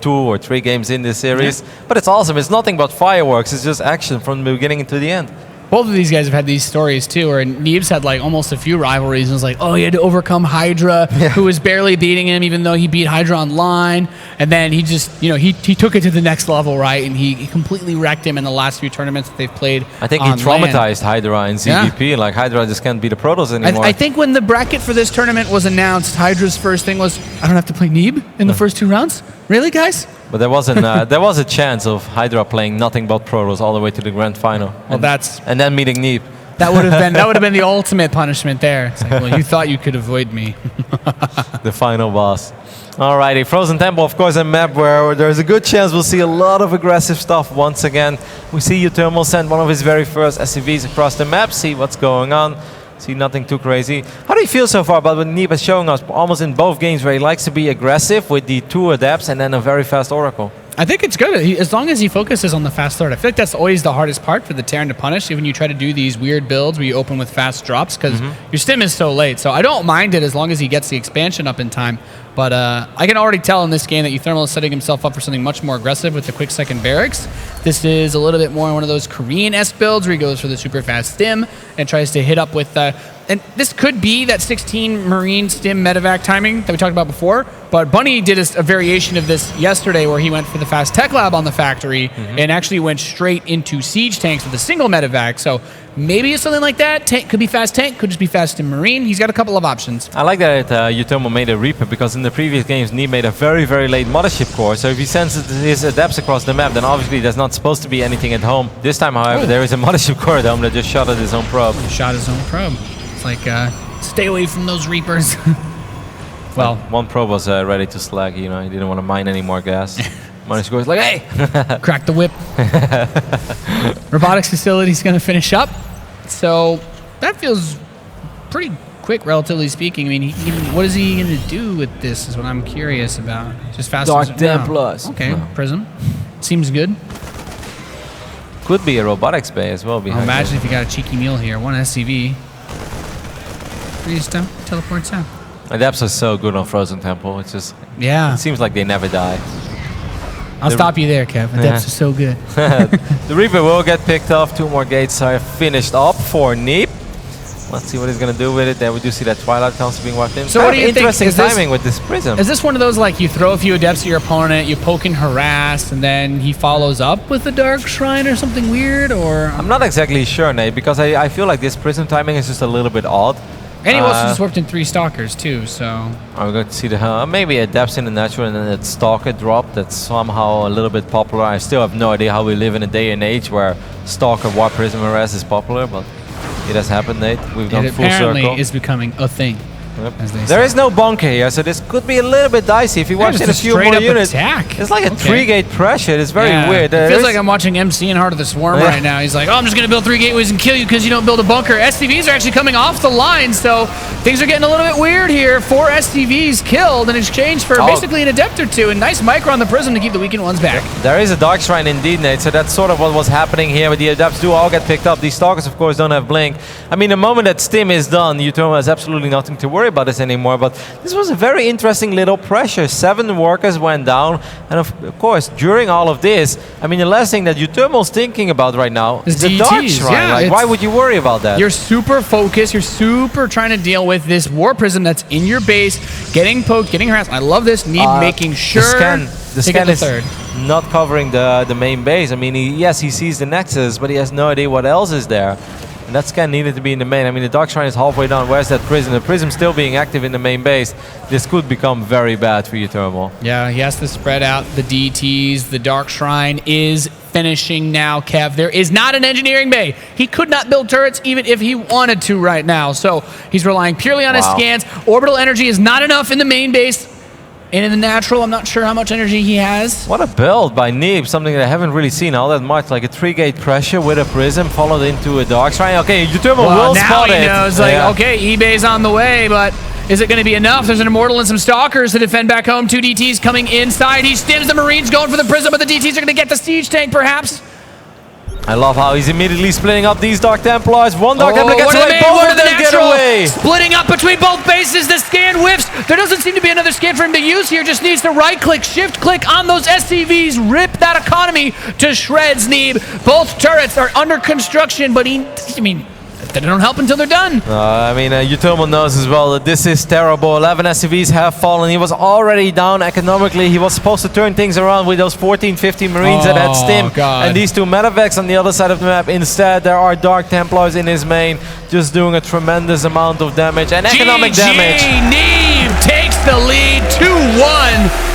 2 or 3 games in this series, but it's awesome. It's nothing but fireworks. It's just action from the beginning to the end. Both of these guys have had these stories too, where Neeb's had like almost a few rivalries, and it was like, oh, he had to overcome Hydra, who was barely beating him, even though he beat Hydra online, and then he just, you know, he took it to the next level, right? And he completely wrecked him in the last few tournaments that they've played. I think he traumatized Hydra in CVP. Like Hydra just can't beat the Protoss anymore. I think when the bracket for this tournament was announced, Hydra's first thing was, I don't have to play Neeb in the first 2 rounds? Really, guys? But there wasn't. There was a chance of Hydra playing nothing but Protoss all the way to the grand final. Well, and then meeting Neeb. That would have been the ultimate punishment there. It's like, well, you thought you could avoid me. The final boss. Alrighty, Frozen Temple, of course, a map where there's a good chance we'll see a lot of aggressive stuff once again. We see uThermal send one of his very first SCVs across the map, see what's going on. See nothing too crazy. How do you feel so far about what Neeb is showing us almost in both games, where he likes to be aggressive with the 2 adepts and then a very fast Oracle? I think it's good. As long as he focuses on the fast start. I feel like that's always the hardest part for the Terran to punish, even when you try to do these weird builds where you open with fast drops, because your stim is so late. So I don't mind it as long as he gets the expansion up in time. But I can already tell in this game that uThermal is setting himself up for something much more aggressive with the quick second barracks. This is a little bit more one of those Korean-esque builds where he goes for the super fast stim and tries to hit up with... and this could be that 16 Marine stim medevac timing that we talked about before, but Bunny did a variation of this yesterday where he went for the fast tech lab on the factory and actually went straight into siege tanks with a single medevac. So maybe it's something like that. Tank could be fast tank, could just be fast stim Marine. He's got a couple of options. I like that uThermal made a Reaper, because in the previous games Neeb made a very, very late mothership core. So if he sends his adepts across the map, then obviously there's not supposed to be anything at home. This time, however, there is a mothership core at home that just shot at his own probe. He shot his own probe. It's like, stay away from those Reapers. Well, one probe was ready to slag, you know, he didn't want to mine any more gas. Mothership core is like, hey! Crack the whip. Robotics facility's going to finish up. So that feels pretty quick, relatively speaking. I mean, what is he going to do with this is what I'm curious about. Just fast. Dark Templars. Okay, Prism. Seems good. Could be a robotics bay as well behind. Imagine if you got a cheeky meal here. 1 SCV. Just teleports out. Adepts are so good on Frozen Temple. It's just, yeah. It seems like they never die. I'll stop you there, Kev. Adepts are so good. The Reaper will get picked off. 2 more gates are finished up for Neeb. Let's see what he's going to do with it. There we do see that Twilight Council being wiped in. So what do you think? Interesting timing with this Prism. Is this one of those, like, you throw a few adepts at your opponent, you poke and harass, and then he follows up with a Dark Shrine or something weird, or? I'm not exactly sure, Nate, because I feel like this Prism timing is just a little bit odd. And he also just warped in 3 Stalkers, too, so... I'm going to see the maybe Adepts in the natural and then that Stalker drop that's somehow a little bit popular. I still have no idea how we live in a day and age where Stalker, Warp Prism, Harass is popular, but it has happened, Nate. We've gone full circle. It apparently is becoming a thing. Yep. There is no bunker here, so this could be a little bit dicey. If you watch in a few more units, it's like a 3-gate pressure. It's very weird. It feels like I'm watching MC in Heart of the Swarm right now. He's like, oh, I'm just going to build 3 gateways and kill you because you don't build a bunker. SCVs are actually coming off the line, so things are getting a little bit weird here. 4 SCVs killed in exchange for basically an Adept or 2. And nice micro on the Prism to keep the weakened ones back. There is a Dark Shrine indeed, Nate, so that's sort of what was happening here. But the Adepts do all get picked up. These Stalkers, of course, don't have Blink. I mean, the moment that Stim is done, uThermal has absolutely nothing to worry about this anymore. But this was a very interesting little pressure. 7 workers went down, and of course, during all of this, I mean, the last thing that uThermal's thinking about right now is the Dark Shrine. Yeah, like, why would you worry about that? You're super focused. You're super trying to deal with this War Prism that's in your base, getting poked, getting harassed. I love this. Neeb making sure the scan is not covering the main base. I mean, yes, he sees the Nexus, but he has no idea what else is there. And that scan needed to be in the main. I mean, the Dark Shrine is halfway down. Where's that Prism? The Prism still being active in the main base. This could become very bad for uThermal. Yeah, he has to spread out the DTs. The Dark Shrine is finishing now, Kev. There is not an engineering bay. He could not build turrets even if he wanted to right now. So he's relying purely on his scans. Orbital energy is not enough in the main base. And in the natural, I'm not sure how much energy he has. What a build by Neeb, something that I haven't really seen all that much, like a 3-gate pressure with a Prism followed into a Dark Strike. Okay, uThermal will now spot he it. knows, like, okay, eBay's on the way, but is it going to be enough? There's an Immortal and some Stalkers to defend back home. 2 DTs coming inside. He stims the Marines, going for the Prism, but the DTs are going to get the Siege Tank, perhaps. I love how he's immediately splitting up these Dark Templars. One Dark Templar gets what away, do they mean? both of them get away. Splitting up between both bases. The scan whiffs. There doesn't seem to be another scan for him to use here. Just needs to right-click, shift-click on those SCVs. Rip that economy to shreds, Neeb. Both turrets are under construction, but they don't help until they're done. uThermal knows as well that this is terrible. 11 SCVs have fallen. He was already down economically. He was supposed to turn things around with those 14, 15 Marines that had Stim. God. And these 2 Medevacs on the other side of the map. Instead, there are Dark Templars in his main, just doing a tremendous amount of damage and economic damage. Neeb takes the lead, 2-1.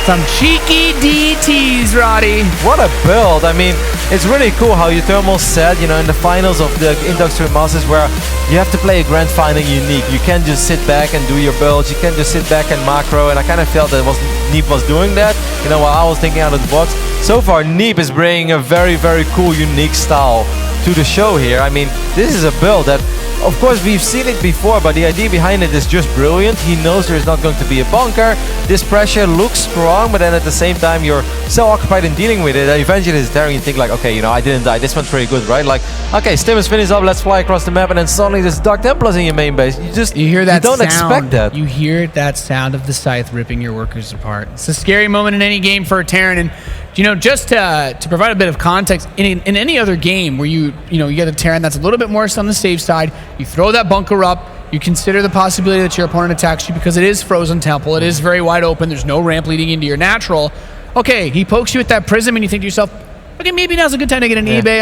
Some cheeky DTs, Roddy. What a build. I mean, it's really cool how uThermal said, you know, in the finals of the Industrial Masters where you have to play a grand final unique. You can't just sit back and do your builds. You can't just sit back and macro. And I kind of felt that Neeb was doing that, you know, while I was thinking out of the box. So far, Neeb is bringing a very, very cool, unique style to the show here. I mean, this is a build that, of course, we've seen it before, but the idea behind it is just brilliant. He knows there's not going to be a bunker. This pressure looks strong, but then at the same time, you're so occupied in dealing with it that eventually it's there and you think like, okay, you know, I didn't die. This one's pretty good, right? Like, okay, Stim is finished up. Let's fly across the map, and then suddenly there's Dark Templars in your main base. You hear that you don't sound. expect that. You hear that sound of the scythe ripping your workers apart. It's a scary moment in any game for a Terran, and you know, just to provide a bit of context, in any other game where you get a Terran that's a little bit more on the safe side, you throw that bunker up, you consider the possibility that your opponent attacks you because it is frozen temple, it is very wide open, there's no ramp leading into your natural. Okay, he pokes you with that prism and you think to yourself, okay, maybe now's a good time to get an eBay.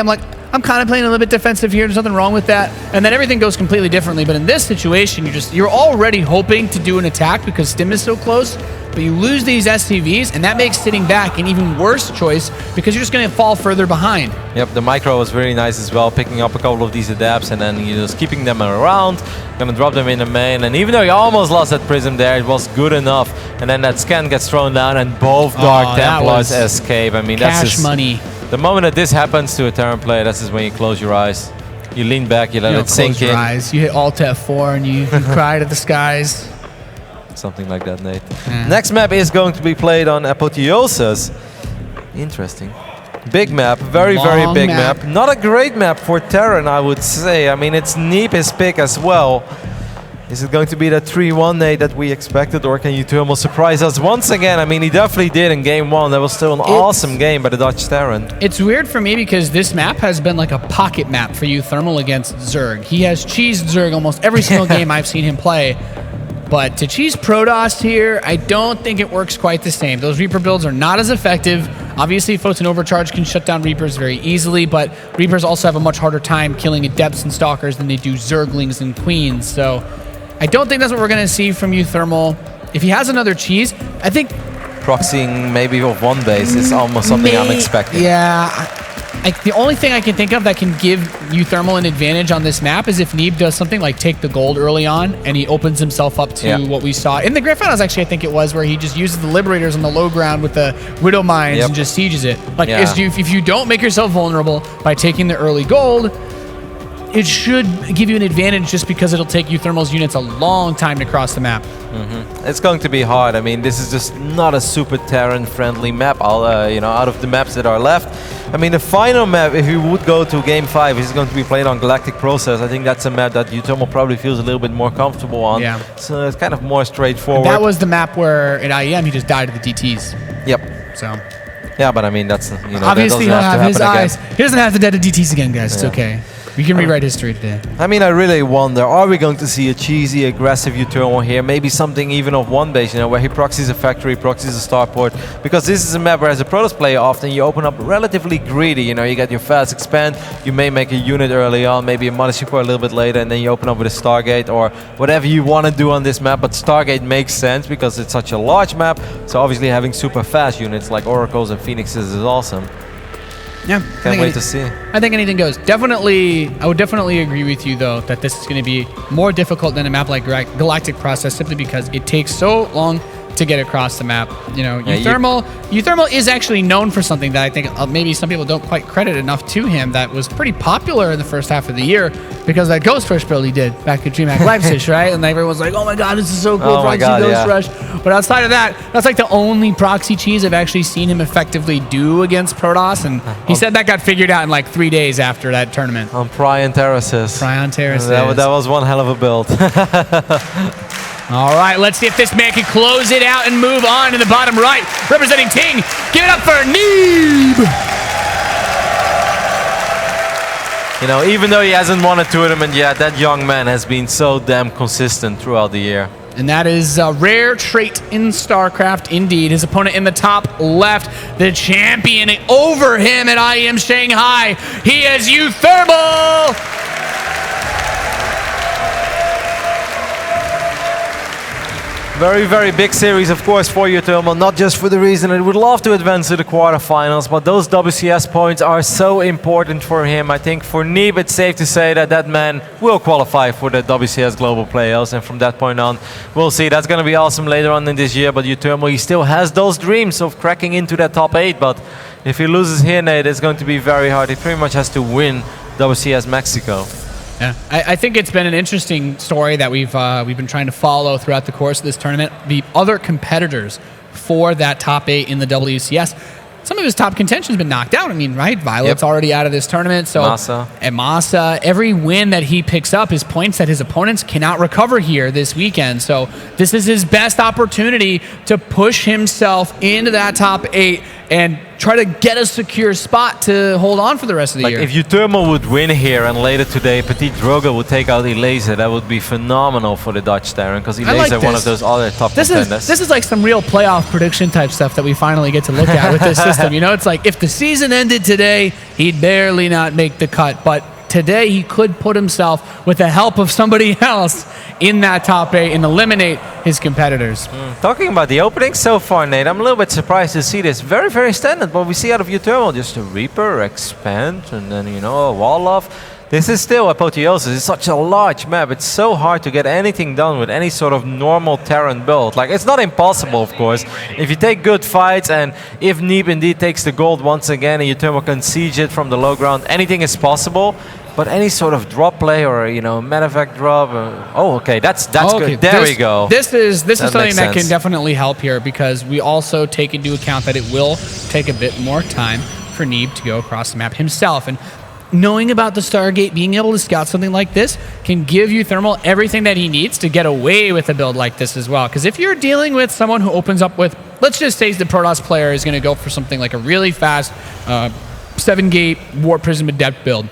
I'm kind of playing a little bit defensive here, there's nothing wrong with that. And then everything goes completely differently. But in this situation, you're already hoping to do an attack because Stim is so close, but you lose these SCVs, and that makes sitting back an even worse choice because you're just going to fall further behind. Yep, the micro was very nice as well, picking up a couple of these adapts and then you just keeping them around, gonna drop them in the main, and even though you almost lost that prism there, it was good enough. And then that scan gets thrown down and both Dark Templars escape. I mean, that's cash money. The moment that this happens to a Terran player, that's just when you close your eyes. You lean back, you let it sink in. You hit Alt F4 and you cry to the skies. Something like that, Nate. Next map is going to be played on Apotheosis. Interesting. Big map, very big map. Not a great map for Terran, I would say. I mean, it's Neeb his pick as well. Is it going to be that 3-1, Nate, that we expected, or can uThermal surprise us once again? I mean, he definitely did in game 1. That was still an awesome game by the Dutch Terran. It's weird for me because this map has been like a pocket map for uThermal against Zerg. He has cheesed Zerg almost every single game I've seen him play. But to cheese Protoss here, I don't think it works quite the same. Those Reaper builds are not as effective. Obviously, Photon Overcharge can shut down Reapers very easily, but Reapers also have a much harder time killing Adepts and Stalkers than they do Zerglings and Queens. So I don't think that's what we're going to see from uThermal. If he has another cheese, I think proxying maybe of one base is almost something I'm expecting. Yeah. The only thing I can think of that can give uThermal an advantage on this map is if Neeb does something like take the gold early on and he opens himself up to what we saw in the Grand Finals, actually, I think it was, where he just uses the Liberators on the low ground with the Widow Mines and just sieges it. Like, if you don't make yourself vulnerable by taking the early gold, it should give you an advantage just because it'll take uThermal's units a long time to cross the map. It's going to be hard. I mean, this is just not a super Terran-friendly map. Out of the maps that are left. I mean, the final map, if you would go to Game 5, is going to be played on Galactic Process. I think that's a map that uThermal probably feels a little bit more comfortable on. Yeah. So it's kind of more straightforward. And that was the map where at IEM he just died to the DTs. Yep. So. Yeah, but I mean, that's, obviously that he'll have his eyes. Again. He doesn't have to die to DTs again, guys. It's okay. We can rewrite history today. I mean, I really wonder, are we going to see a cheesy, aggressive uThermal here? Maybe something even of one base, where he proxies a factory, proxies a starport. Because this is a map where as a Protoss player, often you open up relatively greedy. You get your fast expand, you may make a unit early on, maybe a Mothership a little bit later, and then you open up with a Stargate or whatever you want to do on this map. But Stargate makes sense because it's such a large map. So obviously having super fast units like Oracles and Phoenixes is awesome. Yeah, can't wait to see. I think anything goes. I would definitely agree with you though that this is going to be more difficult than a map like Galactic Process simply because it takes so long to get across the map. You know, Yeah, uThermal is actually known for something that I think maybe some people don't quite credit enough to him, that was pretty popular in the first half of the year because that Ghost Rush build he did back at DreamHack Leipzig, right? And everyone's like, oh my god, this is so cool, Oh my Proxy God, Ghost Rush. But outside of that, that's like the only proxy cheese I've actually seen him effectively do against Protoss, and he said that got figured out in like 3 days after that tournament. On Pryon Terraces. Pryon Terraces. That was one hell of a build. All right, let's see if this man can close it out and move on to the bottom right. Representing Ting, give it up for Neeb. You know, even though he hasn't won a tournament yet, that young man has been so damn consistent throughout the year. And that is a rare trait in StarCraft, indeed. His opponent in the top left, the champion over him at IEM Shanghai. He is uThermal. Very, very big series, of course, for uThermal, not just for the reason it would love to advance to the quarterfinals, but those WCS points are so important for him. I think for Neeb, it's safe to say that that man will qualify for the WCS Global Playoffs, and from that point on, we'll see. That's going to be awesome later on in this year, but uThermal, he still has those dreams of cracking into that top 8, but if he loses here, Nate, it's going to be very hard. He pretty much has to win WCS Mexico. Yeah, I think it's been an interesting story that we've been trying to follow throughout the course of this tournament. The other competitors for that top 8 in the WCS, some of his top contention's been knocked out. I mean, right? Violet's already out of this tournament. So Masa, every win that he picks up is points that his opponents cannot recover here this weekend. So this is his best opportunity to push himself into that top 8 and try to get a secure spot to hold on for the rest of the year. If uThermal would win here and later today Petit Droga would take out Elaser, that would be phenomenal for the Dutch Terran, because Elaser one of those other top contenders. This is like some real playoff prediction type stuff that we finally get to look at with this system. You know, it's like if the season ended today, he'd barely not make the cut, but today he could put himself, with the help of somebody else, in that top 8 and eliminate his competitors. Talking about the opening so far, Nate, I'm a little bit surprised to see this. Very, very standard. What we see out of uThermal, just a Reaper, Expand, and then, you know, a Wall of. This is still Apotheosis. It's such a large map. It's so hard to get anything done with any sort of normal Terran build. Like, it's not impossible, of course. If you take good fights, and if Neeb indeed takes the gold once again, and uThermal can siege it from the low ground, anything is possible. But any sort of drop play or, you know, medevac drop. Oh, okay, that's good. There we go. This is something that can definitely help here, because we also take into account that it will take a bit more time for Neeb to go across the map himself. And knowing about the Stargate, being able to scout something like this can give uThermal everything that he needs to get away with a build like this as well. Because if you're dealing with someone who opens up with, let's just say the Protoss player is going to go for something like a really fast 7-gate Warp Prism Adept build.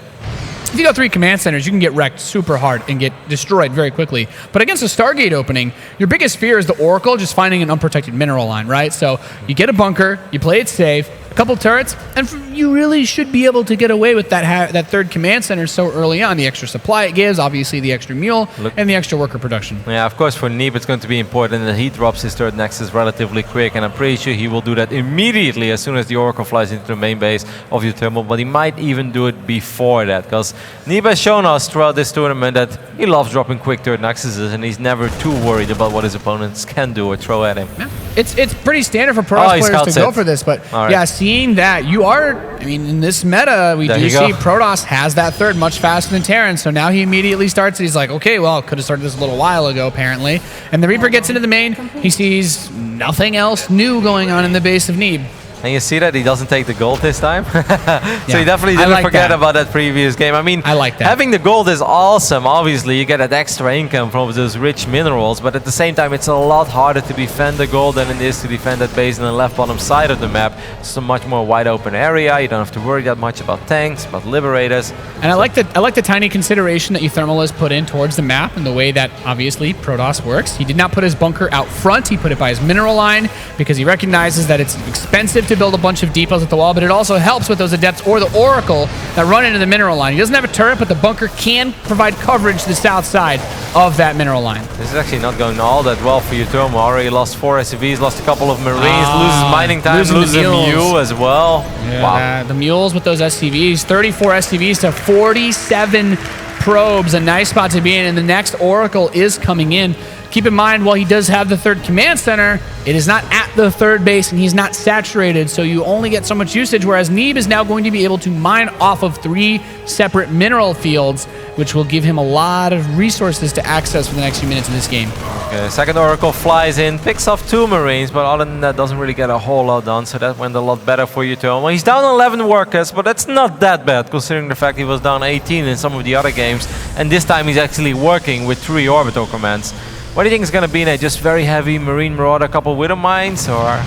If you got 3 command centers, you can get wrecked super hard and get destroyed very quickly. But against a Stargate opening, your biggest fear is the Oracle just finding an unprotected mineral line, right? So you get a bunker, you play it safe, a couple turrets, and you really should be able to get away with that 3rd command center so early on. The extra supply it gives, obviously the extra mule, and the extra worker production. Yeah, of course for Neeb it's going to be important that he drops his 3rd Nexus relatively quick, and I'm pretty sure he will do that immediately as soon as the Oracle flies into the main base of uThermal, but he might even do it before that, because Neeb has shown us throughout this tournament that he loves dropping quick 3rd Nexuses, and he's never too worried about what his opponents can do or throw at him. Yeah. It's pretty standard for Protoss players to go for this, but yeah, seeing that, I mean, in this meta, we do see Protoss has that 3rd much faster than Terran, so now he immediately starts, he's like, okay, well, could have started this a little while ago, apparently. And the Reaper gets into the main, he sees nothing else new going on in the base of Neeb. And you see that he doesn't take the gold this time. So he definitely didn't forget about that previous game. I mean, I like that. Having the gold is awesome. Obviously, you get that extra income from those rich minerals, but at the same time, it's a lot harder to defend the gold than it is to defend that base in the left bottom side of the map. It's a much more wide open area. You don't have to worry that much about tanks, about liberators. And I like the tiny consideration that uThermal has put in towards the map and the way that obviously Protoss works. He did not put his bunker out front. He put it by his mineral line because he recognizes that it's expensive to build a bunch of depots at the wall, but it also helps with those adepts or the Oracle that run into the mineral line. He doesn't have a turret, but the bunker can provide coverage to the south side of that mineral line. This is actually not going all that well for uThermal. Already lost 4 SCVs, lost a couple of Marines, loses mining time, loses a mule as well. Yeah, wow. The mules with those SCVs, 34 SCVs to 47 probes. A nice spot to be in, and the next Oracle is coming in. keep in mind, while he does have the third command center, it is not at the third base and he's not saturated, so you only get so much usage, whereas Neeb is now going to be able to mine off of 3 separate mineral fields, which will give him a lot of resources to access for the next few minutes of this game. Okay, second Oracle flies in, picks off 2 Marines, but other than that doesn't really get a whole lot done, so that went a lot better for uThermal. He's down 11 workers, but that's not that bad considering the fact he was down 18 in some of the other games, and this time he's actually working with 3 orbital commands. What do you think is going to be, Nate? Just very heavy Marine Marauder, a couple Widow Mines, or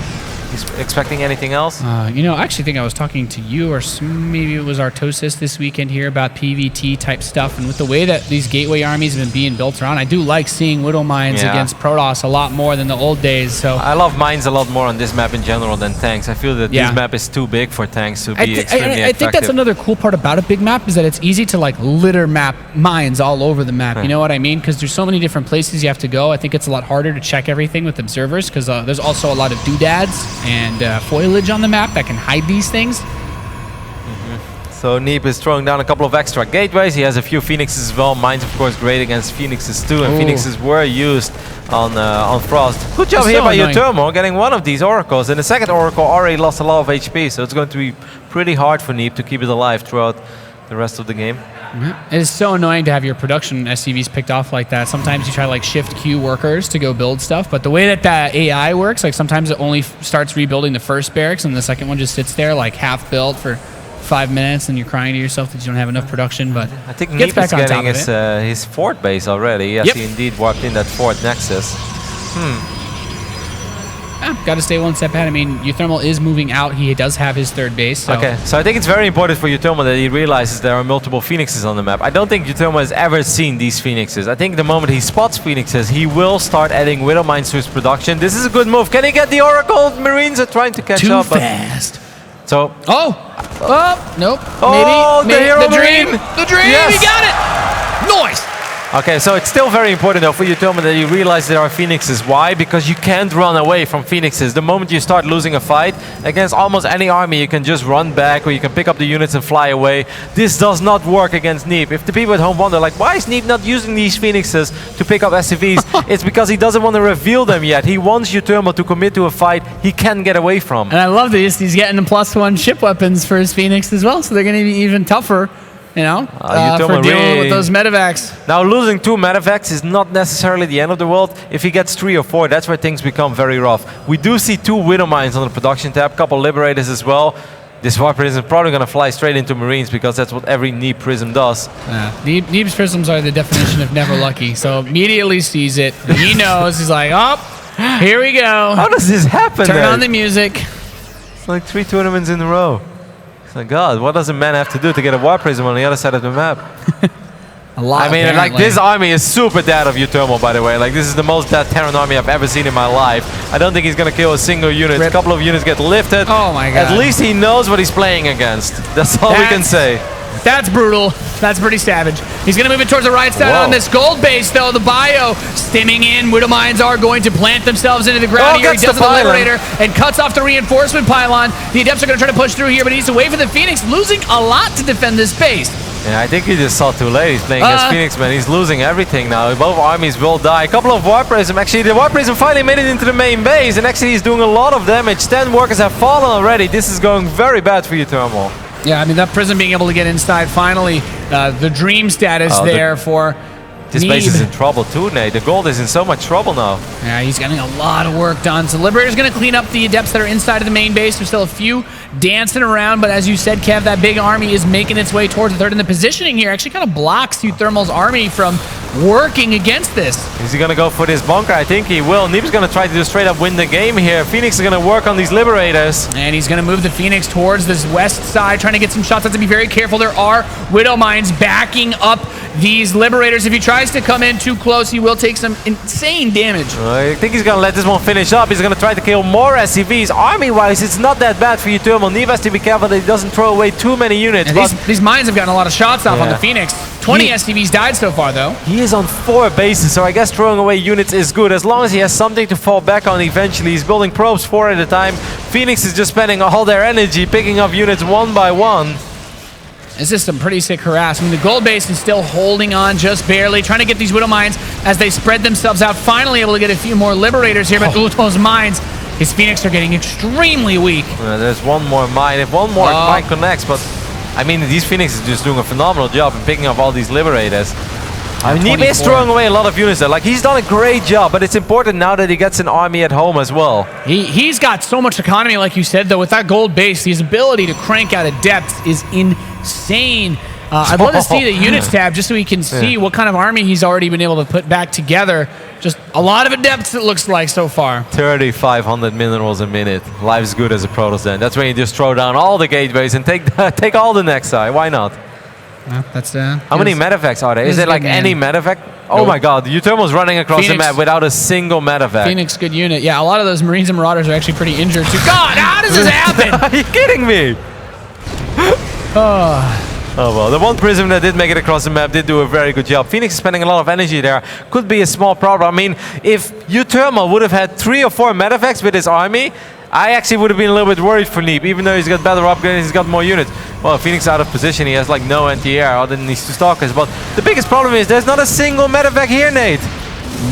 he's expecting anything else? You know, I actually think I was talking to you, or maybe it was Artosis this weekend here, about PvT type stuff. And with the way that these gateway armies have been being built around, I do like seeing Widow Mines against Protoss a lot more than the old days. So I love mines a lot more on this map in general than tanks. I feel that this map is too big for tanks to be extremely effective. I think that's another cool part about a big map, is that it's easy to like litter map mines all over the map. You know what I mean? Because there's so many different places you have to go. I think it's a lot harder to check everything with observers, because there's also a lot of doodads and foliage on the map that can hide these things. So Neeb is throwing down a couple of extra gateways. He has a few Phoenixes as well. Mine's of course great against Phoenixes too, and Phoenixes were used on Frost. Good job here by uThermal, getting one of these Oracles. And the second Oracle already lost a lot of HP, so it's going to be pretty hard for Neeb to keep it alive throughout the rest of the game. It is so annoying to have your production SCVs picked off like that. Sometimes you try to like shift queue workers to go build stuff, but the way that that AI works, like sometimes it only starts rebuilding the first barracks and the second one just sits there like half built for 5 minutes, and you're crying to yourself that you don't have enough production. But I think Neeb is getting his fourth base already. Yes, he indeed walked in that fourth Nexus. Got to stay one step ahead. I mean, uThermal is moving out. He does have his third base. So. Okay, so I think it's very important for uThermal that he realizes there are multiple Phoenixes on the map. I don't think uThermal has ever seen these Phoenixes. I think the moment he spots Phoenixes, he will start adding Widow Mines to his production. This is a good move. Can he get the Oracle? Marines are trying to catch up. Too fast. So. Nope. Oh, maybe the Hero the dream. Marine. The dream. Yes. He got it. Noise. Okay, so it's still very important though for uThermal that you realize there are Phoenixes. Why? Because you can't run away from Phoenixes. The moment you start losing a fight against almost any army, you can just run back or you can pick up the units and fly away. This does not work against Neeb. If the people at home wonder, like, why is Neeb not using these Phoenixes to pick up SCVs? It's because he doesn't want to reveal them yet. He wants uThermal to commit to a fight he can get away from. And I love this. He's getting the +1 ship weapons for his Phoenix as well, so they're going to be even tougher. You know, for dealing with those medevacs. Now, losing 2 medevacs is not necessarily the end of the world. If he gets 3 or 4, that's where things become very rough. We do see 2 Widow Mines on the production tab, a couple Liberators as well. This War Prism is probably going to fly straight into Marines because that's what every Neeb Prism does. Neeb's Prisms are the definition of never lucky, so immediately sees it. He knows, he's like, oh, here we go. How does this happen? Turn on the music. It's like 3 tournaments in a row. My God, what does a man have to do to get a War Prism on the other side of the map? A lot. I mean, like, this army is super dead of uThermal, by the way. Like, this is the most dead Terran army I've ever seen in my life. I don't think he's gonna kill a single unit. A couple of units get lifted. Oh my God. At least he knows what he's playing against. That's all we can say. That's brutal. That's pretty savage. He's going to move it towards the right side on this gold base, though. The bio stimming in. Widow Mines are going to plant themselves into the ground here. He does the Liberator and cuts off the reinforcement pylon. The Adepts are going to try to push through here, but he needs to wait for the Phoenix, losing a lot to defend this base. Yeah, I think he just saw too late. He's playing against Phoenix, man. He's losing everything now. Both armies will die. A couple of War Prism. Actually, the War Prism finally made it into the main base, and actually he's doing a lot of damage. 10 workers have fallen already. This is going very bad for uThermal. Yeah, I mean, that Prism being able to get inside, finally, the dream status there for This Neeb. base is in trouble too, Nate. The gold is in so much trouble now. Yeah, he's getting a lot of work done. So Liberator's going to clean up the Adepts that are inside of the main base. There's still a few dancing around, but as you said, Kev, that big army is making its way towards the third. And the positioning here actually kind of blocks uThermal's army from working against this. Is he going to go for this bunker? I think he will. Neeb's going to try to just straight up win the game here. Phoenix is going to work on these Liberators. And he's going to move the Phoenix towards this west side, trying to get some shots. Have to be very careful. There are Widow Mines backing up these Liberators. If he tries to come in too close, he will take some insane damage. I think he's going to let this one finish up. He's going to try to kill more SCVs. Army-wise, it's not that bad for uThermal. Neeb has to be careful that he doesn't throw away too many units. These mines have gotten a lot of shots off on the Phoenix. 20 SCVs died so far, though. He is on 4 bases, so I guess throwing away units is good. As long as he has something to fall back on eventually. He's building probes 4 at a time. Phoenix is just spending all their energy picking up units one by one. This is some pretty sick harassment. The gold base is still holding on just barely, trying to get these Widow Mines as they spread themselves out. Finally able to get a few more Liberators here, but uThermal's mines, his Phoenix are getting extremely weak. There's one more mine. If one more mine connects, but I mean, these Phoenix is just doing a phenomenal job in picking up all these Liberators. I mean, Neeb is throwing away a lot of units there. Like, he's done a great job, but it's important now that he gets an army at home as well. He's got so much economy, like you said, though. With that gold base, his ability to crank out adepts is insane. I'd love to see the units tab just so we can see what kind of army he's already been able to put back together. Just a lot of adepts, it looks like, so far. 3,500 minerals a minute. Life's good as a Protoss then. That's when you just throw down all the gateways and take all the next side. Why not? Well, that's how many medevacts are there? Is it like any medevac? Oh my god, uThermal's running across the map without a single medevac. Phoenix, good unit. Yeah, a lot of those Marines and Marauders are actually pretty injured too. God, how does this happen? Are you kidding me? Oh well, the one Prism that did make it across the map did do a very good job. Phoenix is spending a lot of energy there. Could be a small problem. I mean, if uThermal would have had 3 or 4 medevacs with his army, I actually would have been a little bit worried for Neeb, even though he's got better upgrades, he's got more units. Well, Phoenix out of position, he has like no anti-air other than these 2 Stalkers, but the biggest problem is there's not a single medevac here, Nate.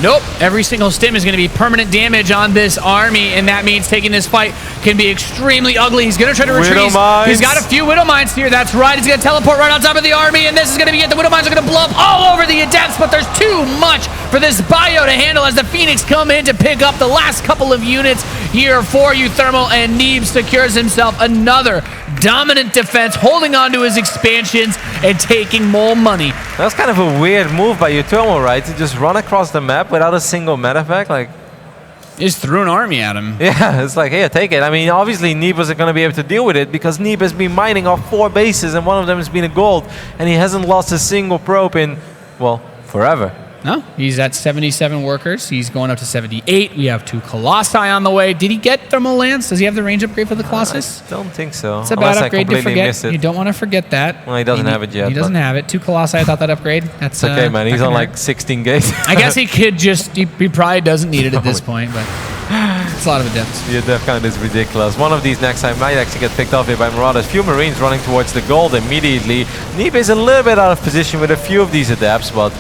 Nope. Every single stim is going to be permanent damage on this army, and that means taking this fight can be extremely ugly. He's going to try to retreat. He's got a few Widow Mines here. That's right. He's going to teleport right on top of the army, and this is going to be it. The Widow Mines are going to blow up all over the Adepts, but there's too much for this bio to handle as the Phoenix come in to pick up the last couple of units here for uThermal, and Neeb secures himself another dominant defense, holding on to his expansions and taking more money. That's kind of a weird move by uThermal, right? To just run across the map without a single medevac, like... He just threw an army at him. Yeah, it's like, here, take it. I mean, obviously Neeb wasn't going to be able to deal with it because Neeb has been mining off 4 bases and one of them has been a gold, and he hasn't lost a single probe in, well, forever. No, he's at 77 workers. He's going up to 78. We have 2 Colossi on the way. Did he get Thermal Lance? Does he have the range upgrade for the Colossus? I don't think so. It's a bad upgrade to forget. You don't want to forget that. Well, he doesn't have it yet. He doesn't have it. 2 Colossi, I thought that upgrade. That's okay, man. He's on like 16 gates. I guess he could just, he probably doesn't need it at this point, but it's a lot of adepts. The adept count is ridiculous. One of these next time might actually get picked off here by Marauders. Few Marines running towards the gold immediately. Neeb is a little bit out of position with a few of these adepts, but...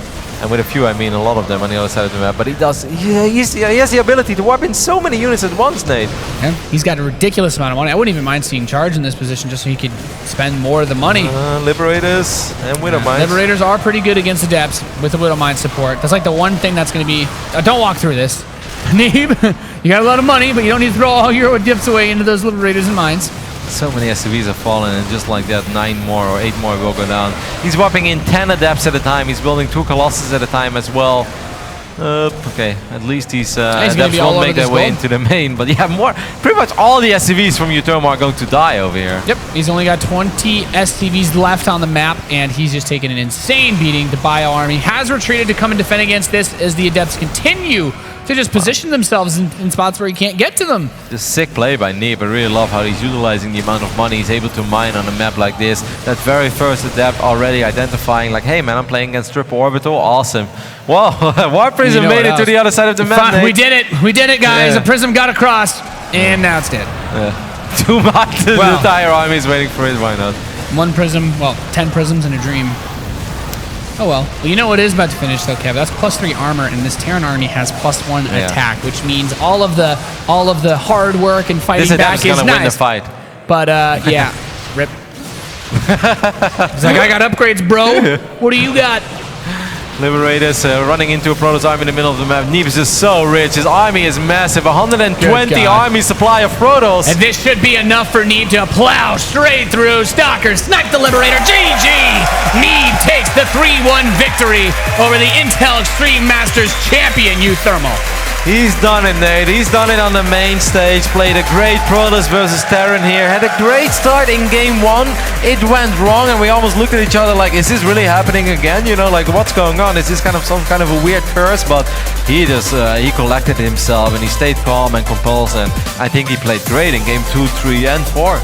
And with a few, I mean a lot of them on the other side of the map. But he has the ability to warp in so many units at once, Nate. Yeah, he's got a ridiculous amount of money. I wouldn't even mind seeing Charge in this position just so he could spend more of the money. Liberators and Widow Mines. Liberators are pretty good against Adepts with the Widow Mine support. That's like the one thing that's going to be... don't walk through this. Neeb, you got a lot of money, but you don't need to throw all your Adepts away into those Liberators and Mines. So many SCVs have fallen, and just like that, 9 more or 8 more will go down. He's warping in 10 Adepts at a time. He's building 2 Colossus at a time as well. Okay, at least these Adepts won't make their way into the main. But yeah, pretty much all the SCVs from uThermal are going to die over here. Yep, he's only got 20 SCVs left on the map, and he's just taken an insane beating. The Bio Army has retreated to come and defend against this as the Adepts continue to just position themselves in spots where he can't get to them. Just sick play by Neeb. I really love how he's utilizing the amount of money he's able to mine on a map like this. That very first Adept already identifying like, hey man, I'm playing against Triple Orbital. Awesome. Whoa, Warp Prism made it to the other side of the map, Nate. We did it. We did it, guys. Yeah. The Prism got across, and now it's dead. Yeah. Too much. The entire army is waiting for it. Why not? 1 Prism, well, 10 Prisms in a dream. Oh well. Well, you know what is about to finish though, Kev? That's +3 armor, and this Terran army has +1 attack, which means all of the hard work and fighting back is gonna win the fight. But yeah, rip. He's like, I got upgrades, bro. What do you got? Liberators running into a Protoss army in the middle of the map. Neeb is just so rich. His army is massive. 120 army supply of Protoss. And this should be enough for Neeb to plow straight through. Stalker, snipe the Liberator. GG! Neeb takes the 3-1 victory over the Intel Extreme Masters champion uThermal. He's done it, Nate. He's done it on the main stage. Played a great Protoss versus Terran here. Had a great start in game 1. It went wrong, and we almost looked at each other like, is this really happening again? You know, like, what's going on? Is this kind of some kind of a weird curse? But he just, he collected himself, and he stayed calm and composed, and I think he played great in game 2, 3, and 4.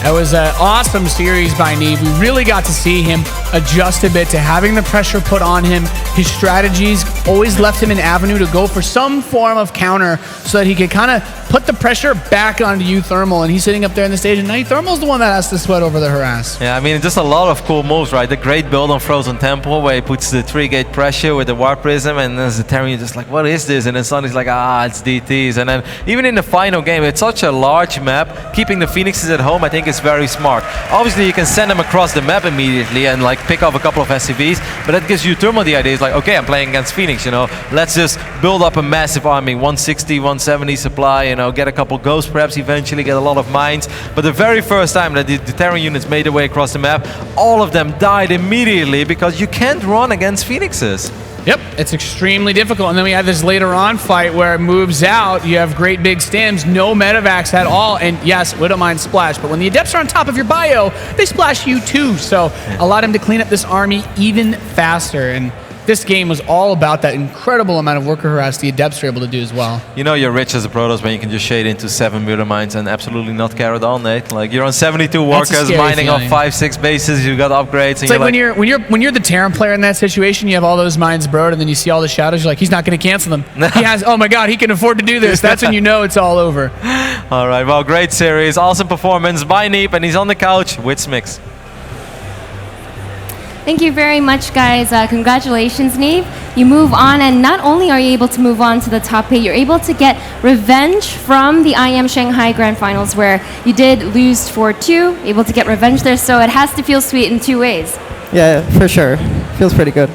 That was an awesome series by Neeb. We really got to see him adjust a bit to having the pressure put on him. His strategies always left him an avenue to go for some form of counter so that he could kind of put the pressure back onto uThermal, and he's sitting up there in the stage, and now uThermal's the one that has to sweat over the harass. Yeah, I mean, just a lot of cool moves, right? The great build on Frozen Temple where he puts the 3-gate pressure with the Warp Prism, and as the Terran, you're just like, what is this? And then suddenly he's like, it's DTs. And then even in the final game, it's such a large map, keeping the Phoenixes at home, I think is very smart. Obviously, you can send them across the map immediately and like pick up a couple of SCVs, but that gives uThermal the idea. It's like, okay, I'm playing against Phoenix, you know, let's just build up a massive army, 160, 170 supply, you know, get a couple ghosts perhaps eventually, get a lot of mines. But the very first time that the Terran units made their way across the map, all of them died immediately because you can't run against Phoenixes. Yep, it's extremely difficult. And then we have this later on fight where it moves out. You have great big stims, no medevacs at all. And yes, we don't mind splash, but when the Adepts are on top of your bio, they splash you too. So allowed him to clean up this army even faster. And this game was all about that incredible amount of worker harass the Adepts were able to do as well. You know you're rich as a Protoss when you can just shade into 7 murder mines and absolutely not care at all, Nate. Like you're on 72 workers, mining off 5-6 bases, you got upgrades. And it's like when you're the Terran player in that situation, you have all those mines broed, and then you see all the shadows. You're like, he's not going to cancel them. He has. Oh my God, he can afford to do this. That's when you know it's all over. All right, well, great series, awesome performance by Neeb, and he's on the couch with Smix. Thank you very much, guys. Congratulations, Neeb. You move on, and not only are you able to move on to the top 8, you're able to get revenge from the IM Shanghai Grand Finals, where you did lose 4-2, able to get revenge there, so it has to feel sweet in 2 ways. Yeah, for sure. Feels pretty good.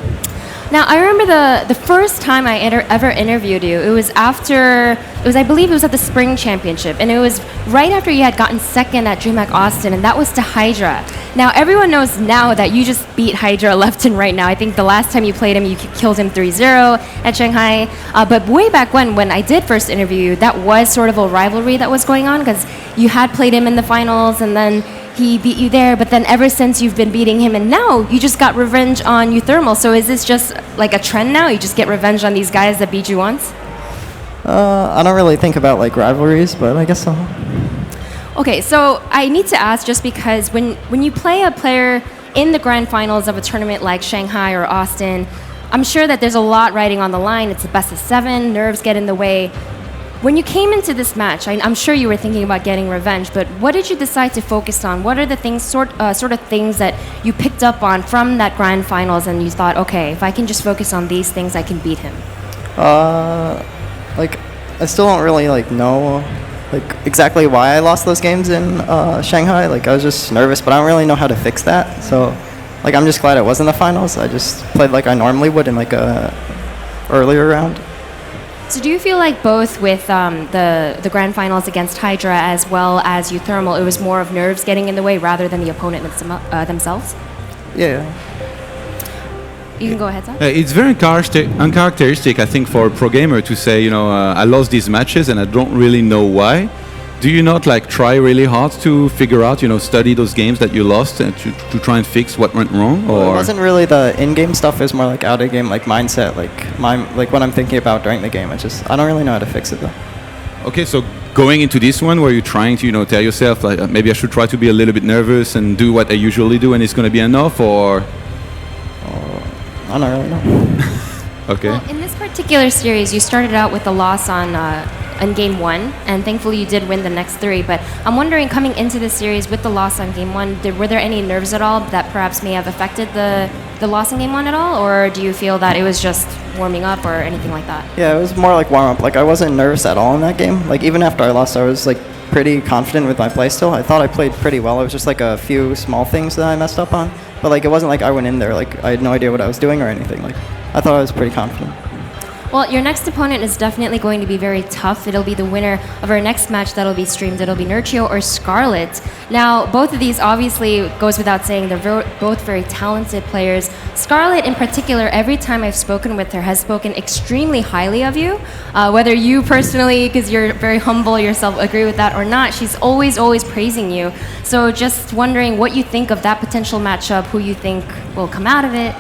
Now, I remember the first time I ever interviewed you, it was I believe it was at the Spring Championship, and it was right after you had gotten second at DreamHack Austin, and that was to Hydra. Now, everyone knows now that you just beat Hydra left and right now. I think the last time you played him, you killed him 3-0 at Shanghai. But way back when I did first interview you, that was sort of a rivalry that was going on, because you had played him in the finals, and then he beat you there, but then ever since you've been beating him, and now you just got revenge on uThermal. So is this just like a trend now? You just get revenge on these guys that beat you once? I don't really think about like rivalries, but I guess so. Okay, so I need to ask, just because when you play a player in the grand finals of a tournament like Shanghai or Austin, I'm sure that there's a lot riding on the line. It's a best of 7, nerves get in the way. When you came into this match, I'm sure you were thinking about getting revenge, but what did you decide to focus on? What are the things, sort of things that you picked up on from that grand finals, and you thought, okay, if I can just focus on these things, I can beat him? Like, I still don't really like know like exactly why I lost those games in Shanghai. Like, I was just nervous, but I don't really know how to fix that. So, like, I'm just glad it wasn't the finals. I just played like I normally would in like a earlier round. So do you feel like both with the grand finals against Hydra as well as uThermal, it was more of nerves getting in the way rather than the opponent themselves? Yeah. You can go ahead, Zach. It's very uncharacteristic, I think, for a pro gamer to say, you know, I lost these matches and I don't really know why. Do you not like try really hard to figure out, you know, study those games that you lost and to try and fix what went wrong? Or well, it wasn't really the in-game stuff. It was more like out-of-game, like mindset, like what I'm thinking about during the game. I don't really know how to fix it though. Okay, so going into this one, where you're trying to, you know, tell yourself like maybe I should try to be a little bit nervous and do what I usually do, and it's going to be enough, or? I don't really know. Okay. Well, in this particular series, you started out with a loss on game 1, and thankfully you did win the next 3. But I'm wondering, coming into this series with the loss on game 1, were there any nerves at all that perhaps may have affected the loss in game 1 at all, or do you feel that it was just warming up or anything like that? Yeah, it was more like warm up. Like, I wasn't nervous at all in that game. Like, even after I lost, I was like pretty confident with my play still. I thought I played pretty well. It was just like a few small things that I messed up on. But like, it wasn't like I went in there like I had no idea what I was doing or anything. Like, I thought I was pretty confident. Well, your next opponent is definitely going to be very tough. It'll be the winner of our next match that'll be streamed. It'll be Nurchio or Scarlet. Now, both of these obviously goes without saying, they're both very talented players. Scarlet in particular, every time I've spoken with her, has spoken extremely highly of you. Whether you personally, because you're very humble yourself, agree with that or not, she's always praising you. So just wondering what you think of that potential matchup, who you think will come out of it.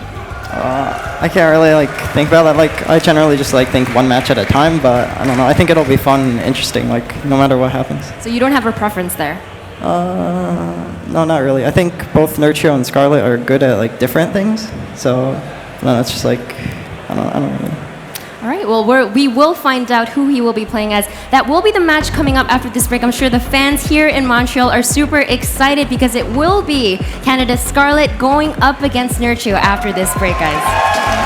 I can't really like think about that. Like, I generally just like think one match at a time, but I don't know. I think it'll be fun and interesting, like no matter what happens. So you don't have a preference there? No, not really. I think both Nurture and Scarlet are good at like different things. So no, it's just like I don't really. All right, well, we will find out who he will be playing as. That will be the match coming up after this break. I'm sure the fans here in Montreal are super excited because it will be Canada's Scarlet going up against Nurture after this break, guys.